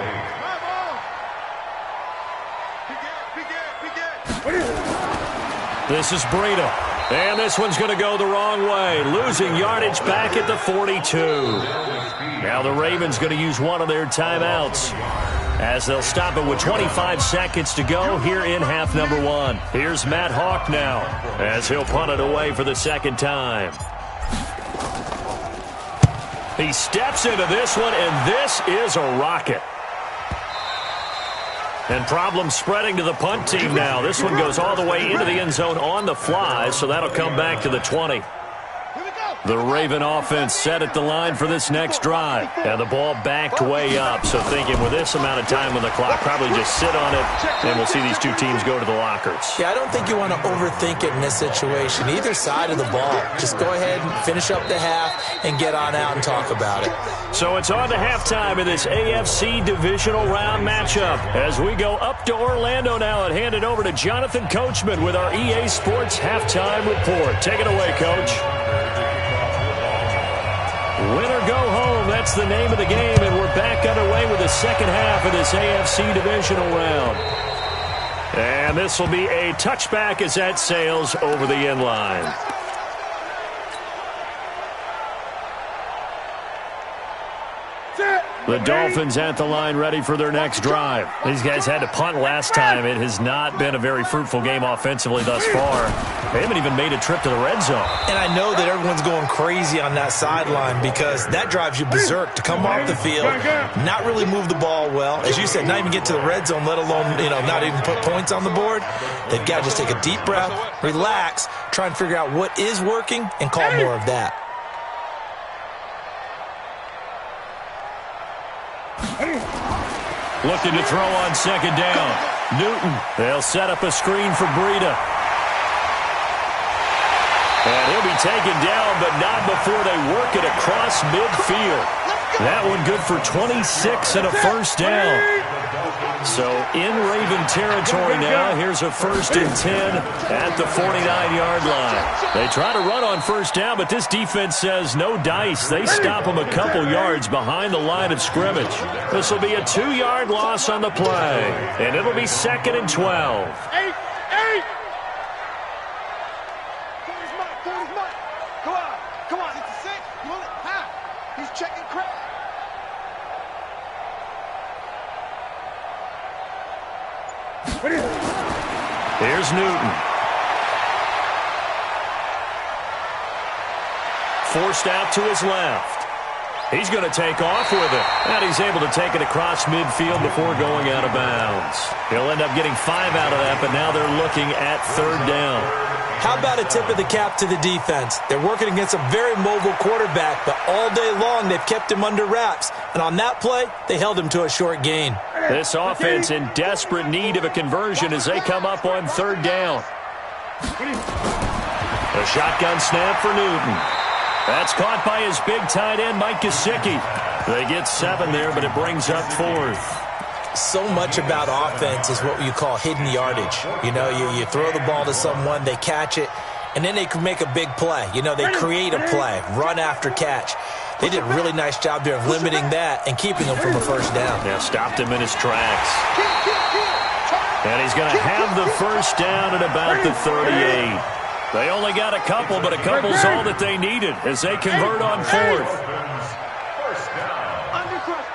This is Breida. And this one's going to go the wrong way. Losing yardage back at the 42. Now the Ravens going to use one of their timeouts. as they'll stop it with 25 seconds to go here in half number 1. Here's Matt Hawk now as he'll punt it away for the second time. He steps into this one, and this is a rocket. And problems spreading to the punt team now. This one goes all the way into the end zone on the fly, so that'll come back to the 20. The Raven offense set at the line for this next drive. And the ball backed way up, so thinking with this amount of time on the clock, probably just sit on it, and we'll see these two teams go to the lockers. Yeah, I don't think you want to overthink it in this situation. Either side of the ball. Just go ahead and finish up the half and get on out and talk about it. So it's on to halftime in this AFC divisional round matchup as we go up to Orlando now and hand it over to Jonathan Coachman with our EA Sports halftime report. Take it away, Coach. Win or go home, that's the name of the game, and we're back underway with the second half of this AFC divisional round. And this will be a touchback as that sails over the end line. The Dolphins at the line ready for their next drive. These guys had to punt last time. It has not been a very fruitful game offensively thus far. They haven't even made a trip to the red zone. And I know that everyone's going crazy on that sideline because that drives you berserk to come off the field, not really move the ball well. As you said, not even get to the red zone, let alone, not even put points on the board. They've got to just take a deep breath, relax, try and figure out what is working and call more of that. Looking to throw on second down. Newton. They'll set up a screen for Breida. And he'll be taken down, but not before they work it across midfield. That one good for 26 and a first down. So in Raven territory now, here's a 1st and 10 at the 49-yard line. They try to run on first down, but this defense says no dice. They stop them a couple yards behind the line of scrimmage. This will be a 2-yard loss on the play, and it'll be 2nd and 12. Eight. Come on, it's a 6. You want it? He's checking crap. Here's Newton. Forced out to his left. He's going to take off with it. And he's able to take it across midfield before going out of bounds. He'll end up getting 5 out of that, but now they're looking at 3rd down. How about a tip of the cap to the defense? They're working against a very mobile quarterback, but all day long they've kept him under wraps. And on that play, they held him to a short gain. This offense in desperate need of a conversion as they come up on 3rd down. A shotgun snap for Newton. That's caught by his big tight end, Mike Gesicki. They get 7 there, but it brings up 4th. So much about offense is what you call hidden yardage. You throw the ball to someone, they catch it, and then they can make a big play. They create a play, run after catch. They did a really nice job there of limiting that and keeping him from a first down. Yeah, stopped him in his tracks. And he's going to have the first down at about the 38. They only got a couple, but a couple's all that they needed as they convert on 4th.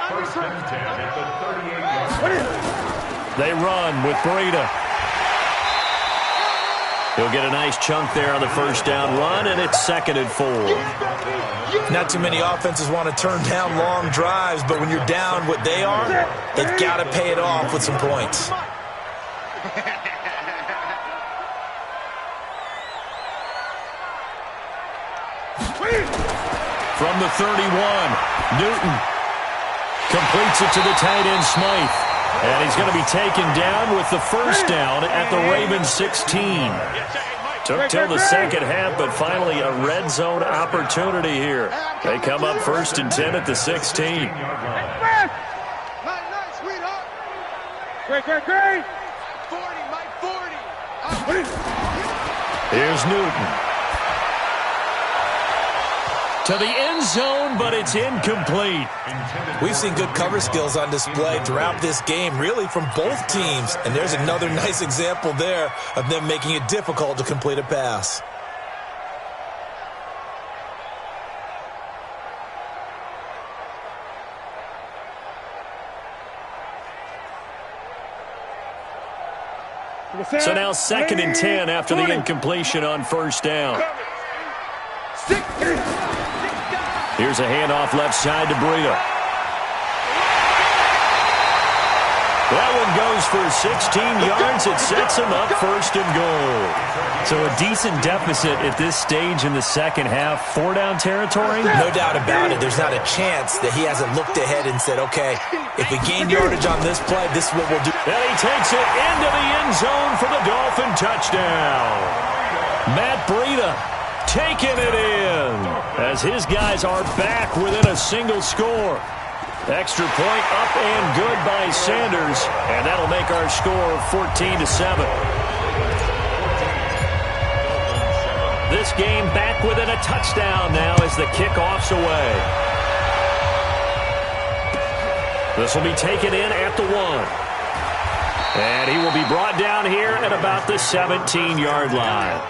First and 10 at the 38-yard line. They run with Breida. He'll get a nice chunk there on the first down run, and it's 2nd and 4. Not too many offenses want to turn down long drives, but when you're down what they are, they've got to pay it off with some points. From the 31, Newton completes it to the tight end, Smythe. And he's going to be taken down with the first down at the Ravens 16. Took till the second half, but finally a red zone opportunity here. They come up 1st and 10 at the 16. Great. 40, Mike, 40. Here's Newton. To the end zone, but it's incomplete. We've seen good cover skills on display throughout this game, really from both teams. And there's another nice example there of them making it difficult to complete a pass. So now 2nd and 10 after the incompletion on first down. Here's a handoff left side to Breida. That one goes for 16 yards. It sets him up 1st and goal. So a decent deficit at this stage in the second half. 4-down territory? No doubt about it. There's not a chance that he hasn't looked ahead and said, okay, if we gain yardage on this play, this is what we'll do. And he takes it into the end zone for the Dolphin touchdown. Matt Breida taking it in as his guys are back within a single score. Extra point up and good by Sanders, and that'll make our score 14-7. This game back within a touchdown now as the kickoff's away. This will be taken in at the 1. And he will be brought down here at about the 17-yard line.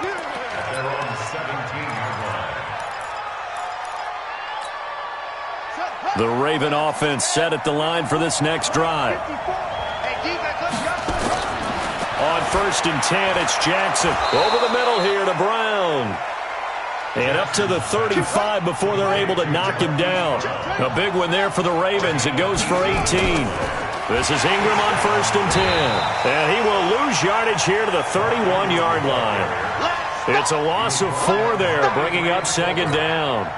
The Raven offense set at the line for this next drive. On 1st and 10, it's Jackson. Over the middle here to Brown. And up to the 35 before they're able to knock him down. A big one there for the Ravens. It goes for 18. This is Ingram on 1st and 10. And he will lose yardage here to the 31-yard line. It's a loss of 4 there, bringing up 2nd down.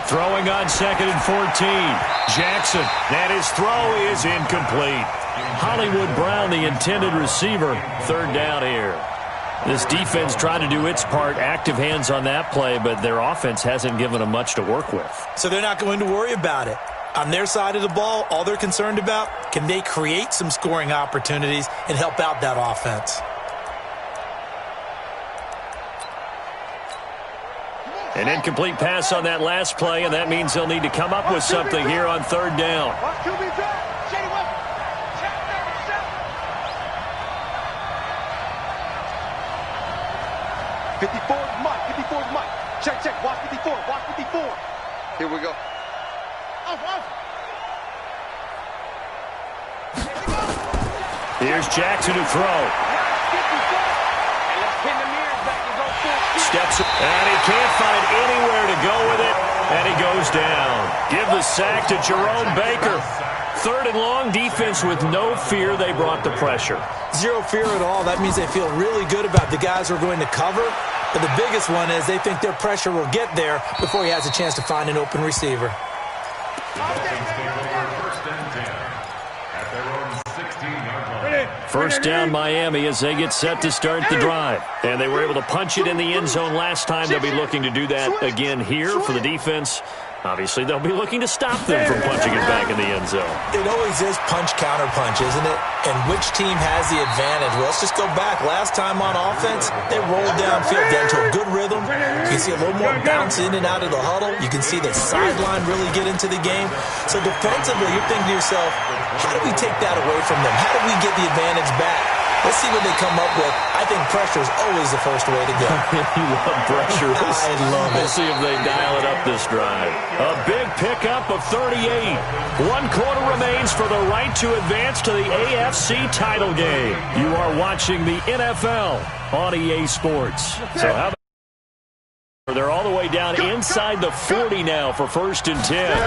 Throwing on 2nd and 14. Jackson, and his throw is incomplete. Hollywood Brown, the intended receiver, 3rd down here. This defense tried to do its part, active hands on that play, but their offense hasn't given them much to work with. So they're not going to worry about it. On their side of the ball, all they're concerned about, can they create some scoring opportunities and help out that offense? An incomplete pass on that last play, and that means they'll need to come up with something here on 3rd down. 54 is Mike. 54 is Mike. Check, check. Watch 54. Watch 54. Here we go. Here's Jackson to throw. Steps, and he can't find anywhere to go with it, and he goes down. Give the sack to Jerome Baker. 3rd and long, defense with no fear. They brought the pressure. Zero fear at all. That means they feel really good about the guys who are going to cover. But the biggest one is they think their pressure will get there before he has a chance to find an open receiver. First down, Miami, as they get set to start the drive. And they were able to punch it in the end zone last time. They'll be looking to do that again here for the defense. Obviously, they'll be looking to stop them from punching it back in the end zone. It always is punch-counter-punch, isn't it? And which team has the advantage? Well, let's just go back. Last time on offense, they rolled downfield, got into a good rhythm. You can see a little more bounce in and out of the huddle. You can see the sideline really get into the game. So defensively, you're thinking to yourself, how do we take that away from them? How do we get the advantage back? Let's see what they come up with. I think pressure is always the first way to go. You love pressure. I love it. We'll see if they dial it up this drive. A big pickup of 38. 1 quarter remains for the right to advance to the AFC title game. You are watching the NFL on EA Sports. So how about they're all the way down inside the 40 now for 1st and 10.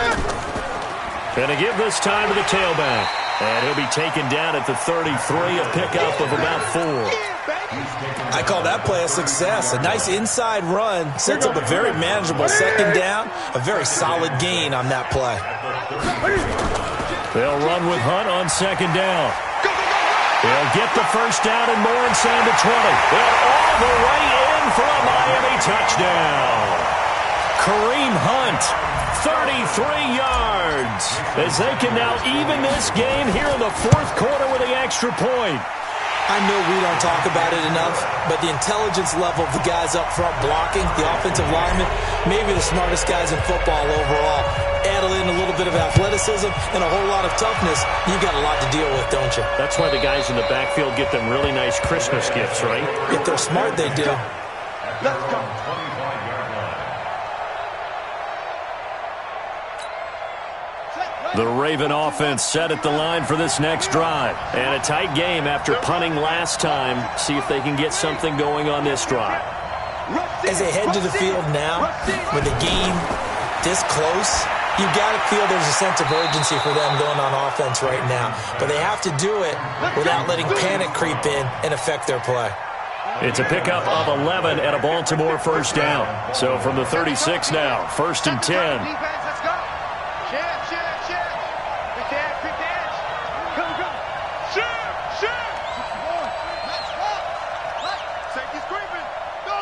And to give this time to the tailback. And he'll be taken down at the 33, a pickup of about 4. I call that play a success. A nice inside run sets up a very manageable 2nd down, a very solid gain on that play. They'll run with Hunt on 2nd down. They'll get the first down and more inside the 20. And all the way in for a Miami touchdown. Kareem Hunt, 33 yards, as they can now even this game here in the 4th quarter with the extra point. I know we don't talk about it enough, but the intelligence level of the guys up front blocking, the offensive linemen, maybe the smartest guys in football overall. Add in a little bit of athleticism and a whole lot of toughness, you've got a lot to deal with, don't you? That's why the guys in the backfield get them really nice Christmas gifts, right? If they're smart, they do. Let's go. 25-yard line. The Raven offense set at the line for this next drive. And a tight game after punting last time. See if they can get something going on this drive. As they head to the field now, with the game this close, you've got to feel there's a sense of urgency for them going on offense right now. But they have to do it without letting panic creep in and affect their play. It's a pickup of 11 and a Baltimore first down. So from the 36 now, 1st and 10. Defense, let's go. Check. Quick edge. Come. Check. Let's go. Safety screaming. Go.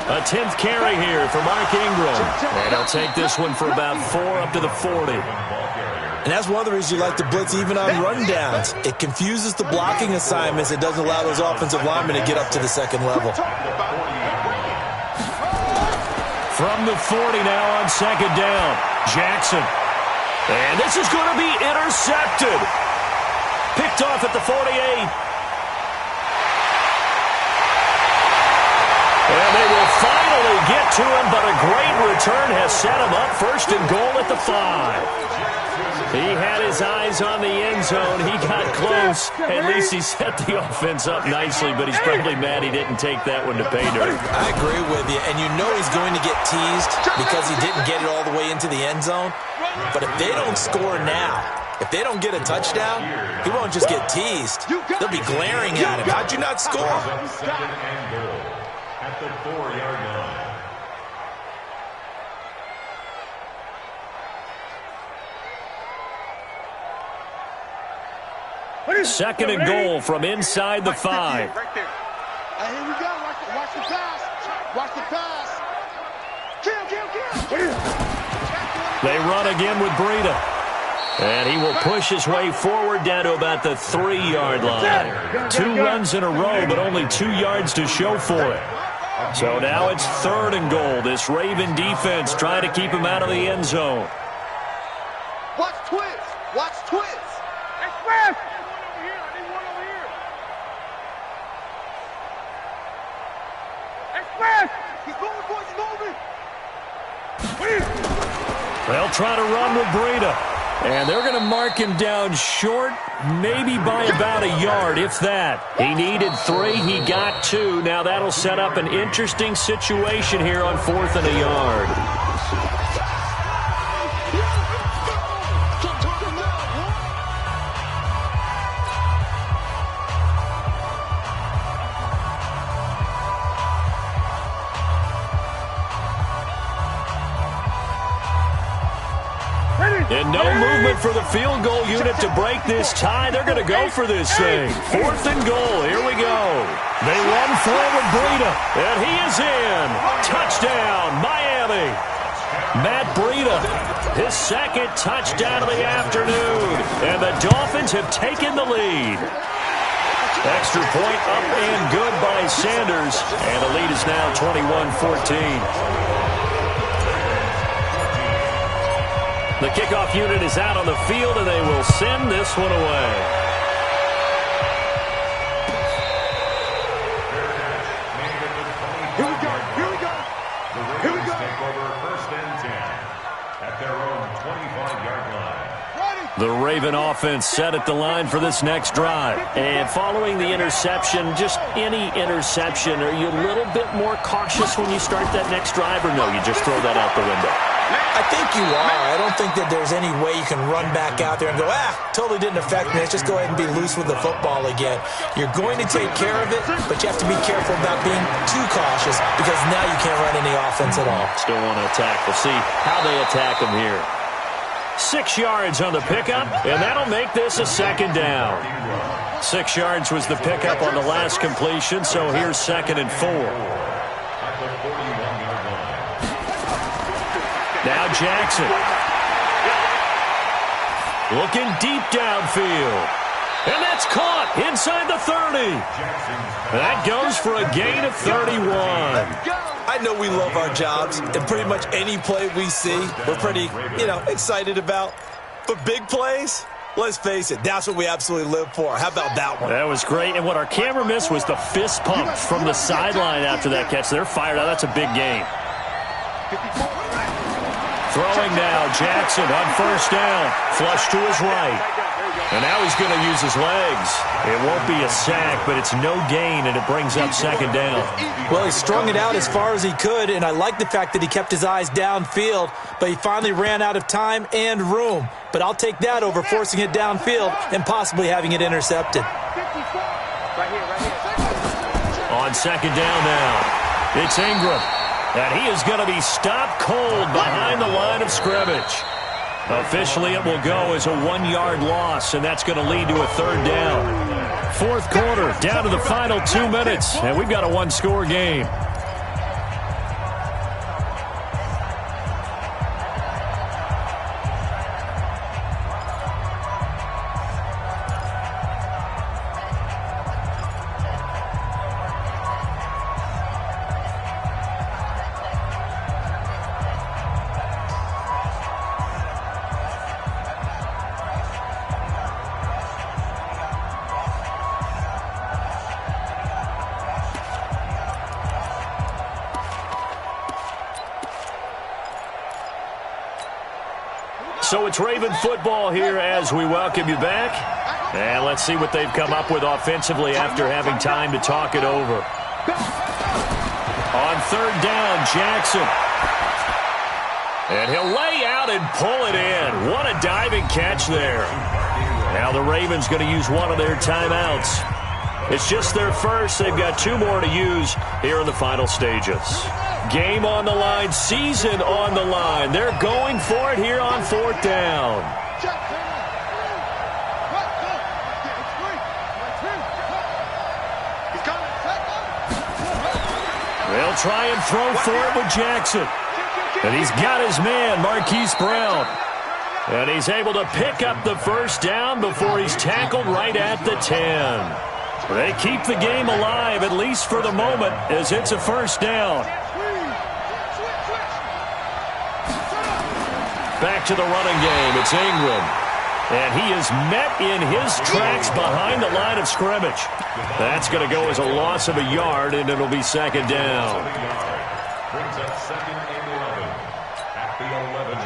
A 10th carry here for Mark Ingram. And he'll take this one for about 4 up to the 40. And that's one of the reasons you like to blitz even on rundowns. It confuses the blocking assignments. It doesn't allow those offensive linemen to get up to the second level. From the 40 now on second down, Jackson. And this is going to be intercepted. Picked off at the 48. And they will finally get to him, but a great return has set him up 1st and goal at the 5. He had his eyes on the end zone. He got close. At least he set the offense up nicely, but he's probably mad he didn't take that one to pay dirt. I agree with you, and you know he's going to get teased because he didn't get it all the way into the end zone. But if they don't score now, if they don't get a touchdown, he won't just get teased. They'll be glaring at him. How'd you not score? 2nd and goal at the 4-yard line. 2nd and goal from inside the 5. Right there. Here we go. Watch the pass. Watch the pass. Kill. They run again with Breida. And he will push his way forward down to about the 3-yard line. 2 runs in a row, but only 2 yards to show for it. So now it's 3rd and goal. This Raven defense trying to keep him out of the end zone. Watch twist. Express. He's moving, boys. They'll try to run with Breida. And they're going to mark him down short, maybe by about a yard, if that. He needed 3. He got 2. Now that'll set up an interesting situation here on 4th and a yard. And no movement for the field goal unit to break this tie. They're going to go for this thing. 4th and goal. Here we go. They run forward Breida. And he is in. Touchdown, Miami. Matt Breida, his 2nd touchdown of the afternoon. And the Dolphins have taken the lead. Extra point up and good by Sanders. And the lead is now 21-14. The kickoff unit is out on the field, and they will send this one away. Here we go. The Ravens take over 1st and 10 at their own 25-yard line. The Raven offense set at the line for this next drive. And following the interception, just any interception, are you a little bit more cautious when you start that next drive, or no, you just throw that out the window? I think you are. I don't think that there's any way you can run back out there and go, totally didn't affect me. Let's just go ahead and be loose with the football again. You're going to take care of it, but you have to be careful about being too cautious because now you can't run any offense at all. Still want to attack. We'll see how they attack them here. 6 yards on the pickup, and that'll make this a 2nd down. 6 yards was the pickup on the last completion, so here's 2nd and 4. Now Jackson. Looking deep downfield. And that's caught inside the 30. That goes for a gain of 31. I know we love our jobs, and pretty much any play we see, we're pretty, excited about. But big plays, Let's face it, that's what we absolutely live for. How about that one? That was great. And what our camera missed was the fist pump from the sideline after that catch. They're fired out. That's a big game. Throwing now, Jackson on first down. Flush to his right. And now he's going to use his legs. It won't be a sack, but it's no gain, and it brings up second down. Well, he strung it out as far as he could, and I like the fact that he kept his eyes downfield, but he finally ran out of time and room. But I'll take that over forcing it downfield and possibly having it intercepted. On second down now, it's Ingram. And he is going to be stopped cold behind the line of scrimmage. Officially, it will go as a 1-yard loss, and that's going to lead to a third down. Fourth quarter, down to the final 2 minutes, and we've got a one-score game. So it's Raven football here as we welcome you back. And let's see what they've come up with offensively after having time to talk it over. On third down, Jackson. And he'll lay out and pull it in. What a diving catch there. Now the Ravens going to use one of their timeouts. It's just their first. They've got 2 more to use here in the final stages. Game on the line, season on the line. They're going for it here on fourth down. They'll try and throw for it with Jackson. And he's got his man, Marquise Brown. And he's able to pick up the first down before he's tackled right at the 10. They keep the game alive, at least for the moment, as it's a first down. Back to the running game. It's Ingram. And he is met in his tracks behind the line of scrimmage. That's going to go as a loss of a yard, and it'll be second down.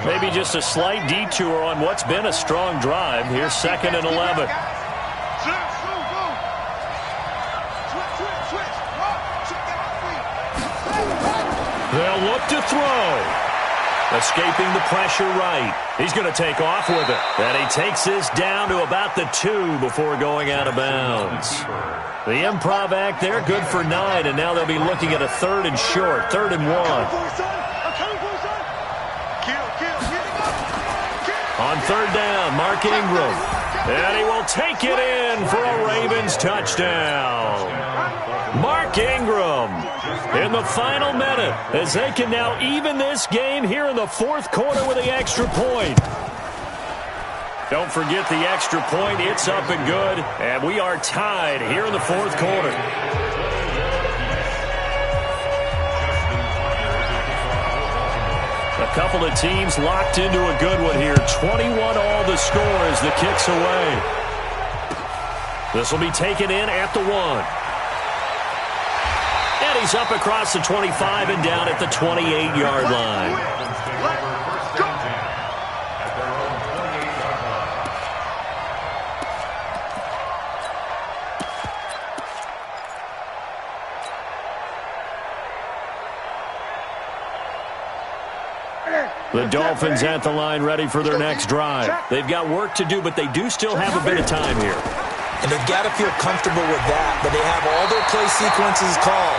Maybe just a slight detour on what's been a strong drive. Here's second and 11. They'll look to throw. Escaping the pressure right. He's going to take off with it. And he takes this down to about the 2 before going out of bounds. The improv act there, good for 9, and now they'll be looking at a third and short, 3rd and 1. On third down, Mark Ingram. And he will take it in for a Ravens touchdown. Mark Ingram in the final minute as they can now even this game here in the fourth quarter with the extra point. Don't forget the extra point. It's up and good, and we are tied here in the fourth quarter. A couple of teams locked into a good one here. 21-all the score as the kick's away. This will be taken in at the 1. And he's up across the 25 and down at the 28-yard line. The Dolphins at the line ready for their next drive. They've got work to do, but they do still have a bit of time here. And they've got to feel comfortable with that, but they have all their play sequences called.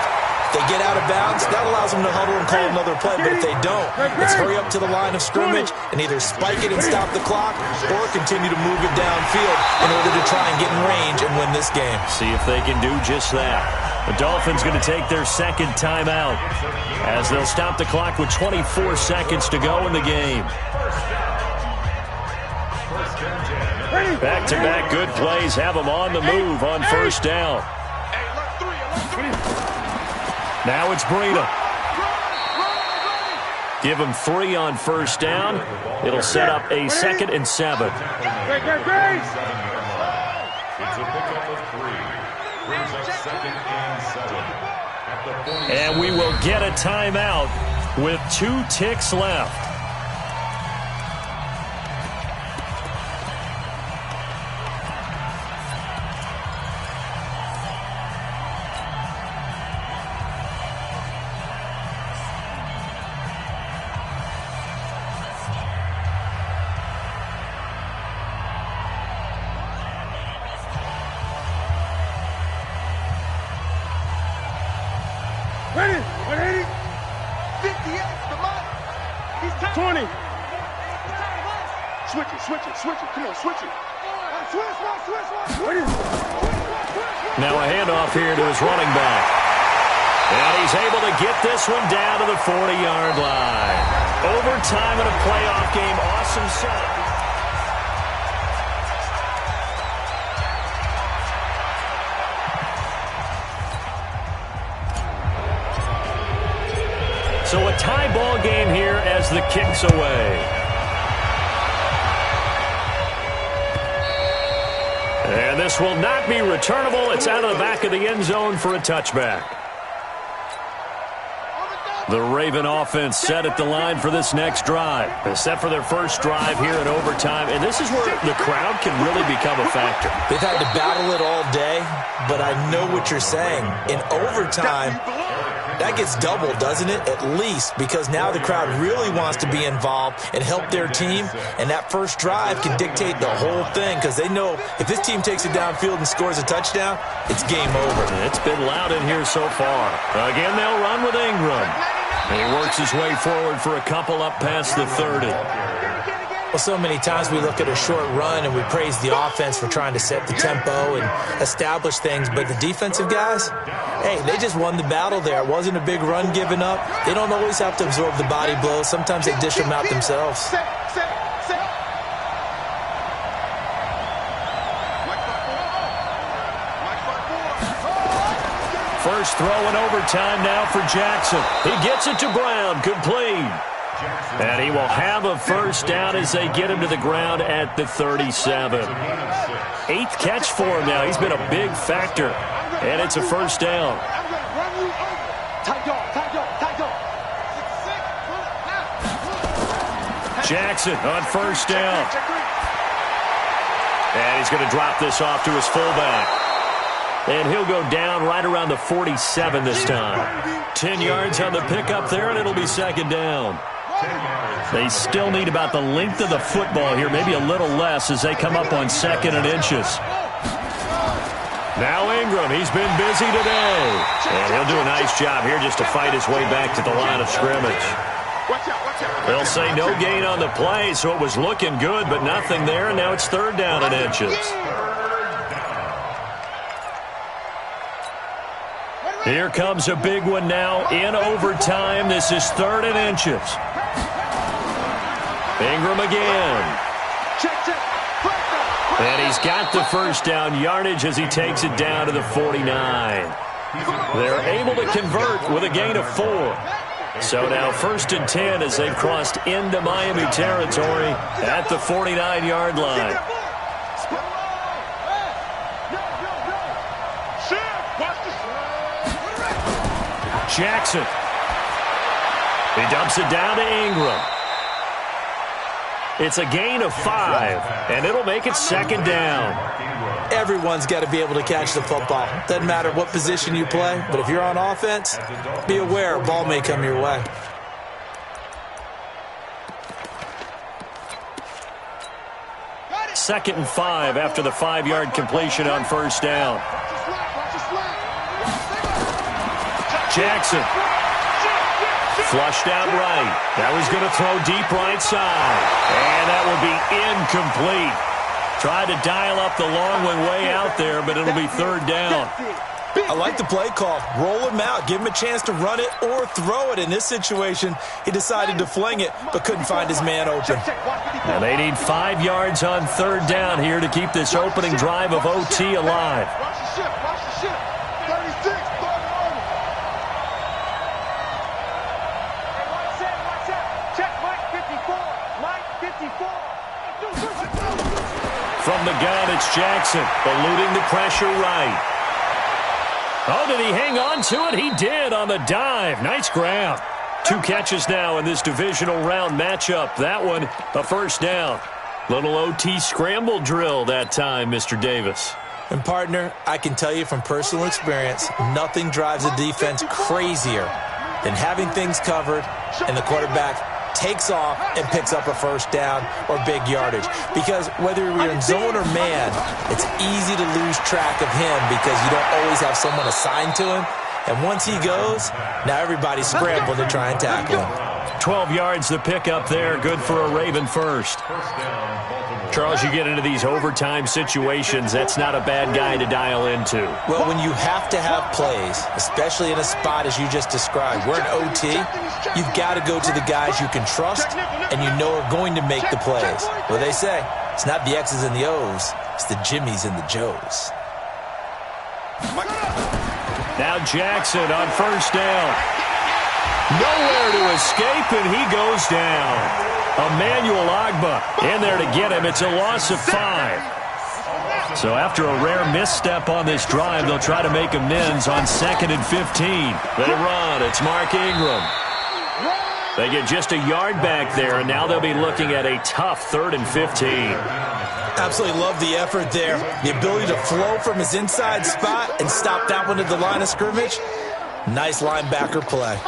If they get out of bounds, that allows them to huddle and call another play, but if they don't, let's hurry up to the line of scrimmage and either spike it and stop the clock or continue to move it downfield in order to try and get in range and win this game. See if they can do just that. The Dolphins going to take their second timeout as they'll stop the clock with 24 seconds to go in the game. Back-to-back good plays have them on the move on first down. Now it's Breida. Give him 3 on first down. It'll set up a 2nd and 7. It's a pickup of 3. Brings up 2nd and 7. And we will get a timeout with 2 ticks left. Ready? 180? 58, the money. He's 20. Switch it. Come on, switch it. Switch. Now a handoff here to his running back. And he's able to get this one down to the 40-yard line. Overtime in a playoff game. Awesome set. So a tie ball game here as the kick's away. And this will not be returnable. It's out of the back of the end zone for a touchback. The Raven offense set at the line for this next drive. They're set for their first drive here in overtime. And this is where the crowd can really become a factor. They've had to battle it all day, but I know what you're saying. In overtime, that gets doubled, doesn't it? At least, because now the crowd really wants to be involved and help their team, and that first drive can dictate the whole thing because they know if this team takes it downfield and scores a touchdown, it's game over. It's been loud in here so far. Again, they'll run with Ingram. And he works his way forward for a couple up past the 30. Well, so many times we look at a short run and we praise the offense for trying to set the tempo and establish things, but the defensive guys, hey, they just won the battle there. It wasn't a big run given up. They don't always have to absorb the body blows. Sometimes they dish them out themselves. First throw in overtime now for Jackson. He gets it to Brown, complete. And he will have a first down as they get him to the ground at the 37. 8th catch for him now. He's been a big factor. And it's a first down. Jackson on first down. And he's going to drop this off to his fullback. And he'll go down right around the 47 this time. 10 yards on the pickup there, and it'll be second down. They still need about the length of the football here, maybe a little less as they come up on 2nd and inches. Now Ingram, he's been busy today. And he'll do a nice job here just to fight his way back to the line of scrimmage. They'll say no gain on the play, so it was looking good, but nothing there, and now it's 3rd down and inches. Here comes a big one now in overtime. This is 3rd and inches. Ingram again. And he's got the first down yardage as he takes it down to the 49. They're able to convert with a gain of 4. So now 1st and 10 as they've crossed into Miami territory at the 49-yard line. Jackson. He dumps it down to Ingram. It's a gain of 5, and it'll make it 2nd down. Everyone's got to be able to catch the football. Doesn't matter what position you play, but if you're on offense, be aware a ball may come your way. Second and 5 after the 5-yard completion on first down. Jackson. Flushed out right. That was going to throw deep right side. And that will be incomplete. Tried to dial up the long one way out there, but it'll be 3rd down. I like the play call. Roll him out. Give him a chance to run it or throw it. In this situation, he decided to fling it, but couldn't find his man open. And they need 5 yards on 3rd down here to keep this opening drive of OT alive. From the gun, it's Jackson, eluding the pressure right. Oh, did he hang on to it? He did on the dive. Nice grab. 2 catches now in this divisional round matchup. That one, a first down. Little OT scramble drill that time, Mr. Davis. And, partner, I can tell you from personal experience, nothing drives a defense crazier than having things covered and the quarterback takes off and picks up a first down or big yardage. Because whether you're in zone or man, it's easy to lose track of him because you don't always have someone assigned to him. And once he goes, now everybody's scrambling to try and tackle him. 12 yards the pickup there. Good for a Raven first. Charles, you get into these overtime situations, that's not a bad guy to dial into. Well, when you have to have plays, especially in a spot as you just described, we're in OT, you've got to go to the guys you can trust and you know are going to make the plays. Well, they say it's not the X's and the O's, it's the Jimmies and the Joes. Now Jackson on first down. Nowhere to escape, and he goes down. Emmanuel Agba in there to get him. It's a loss of 5. So after a rare misstep on this drive, they'll try to make amends on 2nd and 15. They run. It's Mark Ingram. They get just a yard back there, and now they'll be looking at a tough 3rd and 15. Absolutely love the effort there. The ability to flow from his inside spot and stop that one at the line of scrimmage. Nice linebacker play.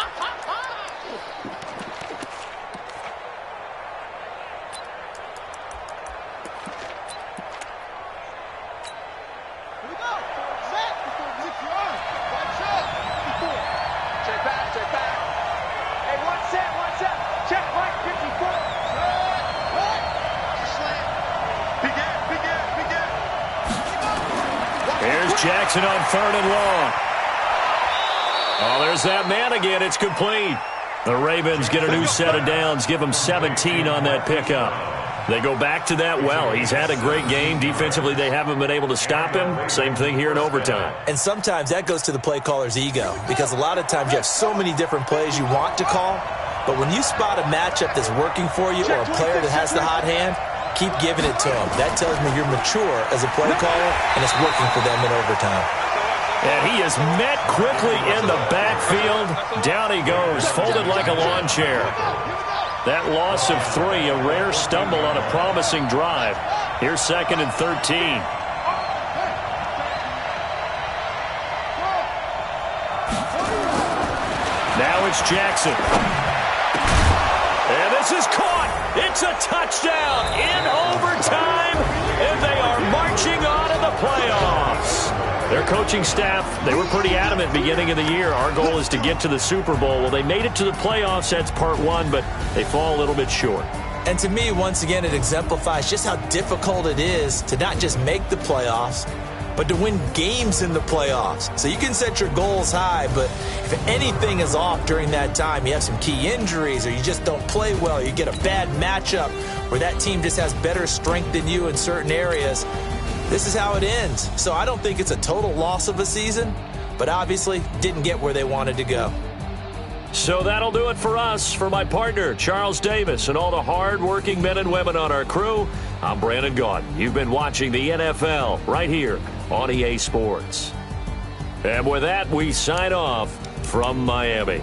Jackson on 3rd and long. Oh, there's that man again. It's complete. The Ravens get a new set of downs, give them 17 on that pickup. They go back to that well. He's had a great game. Defensively, they haven't been able to stop him. Same thing here in overtime. And sometimes that goes to the play caller's ego because a lot of times you have so many different plays you want to call, but when you spot a matchup that's working for you or a player that has the hot hand, keep giving it to him. That tells me you're mature as a play caller, and it's working for them in overtime. And he is met quickly in the backfield. Down he goes, folded like a lawn chair. That loss of 3, a rare stumble on a promising drive. Here's 2nd and 13. Now it's Jackson. And this is caught. It's a touchdown in overtime, and they are marching on to the playoffs. Their coaching staff, they were pretty adamant beginning of the year. Our goal is to get to the Super Bowl. Well, they made it to the playoffs. That's part 1, but they fall a little bit short. And to me, once again, it exemplifies just how difficult it is to not just make the playoffs, but to win games in the playoffs. So you can set your goals high, but if anything is off during that time, you have some key injuries or you just don't play well, you get a bad matchup where that team just has better strength than you in certain areas, this is how it ends. So I don't think it's a total loss of a season, but obviously didn't get where they wanted to go. So that'll do it for us. For my partner, Charles Davis, and all the hard-working men and women on our crew, I'm Brandon Gaudin. You've been watching the NFL right here on EA Sports. And with that, we sign off from Miami.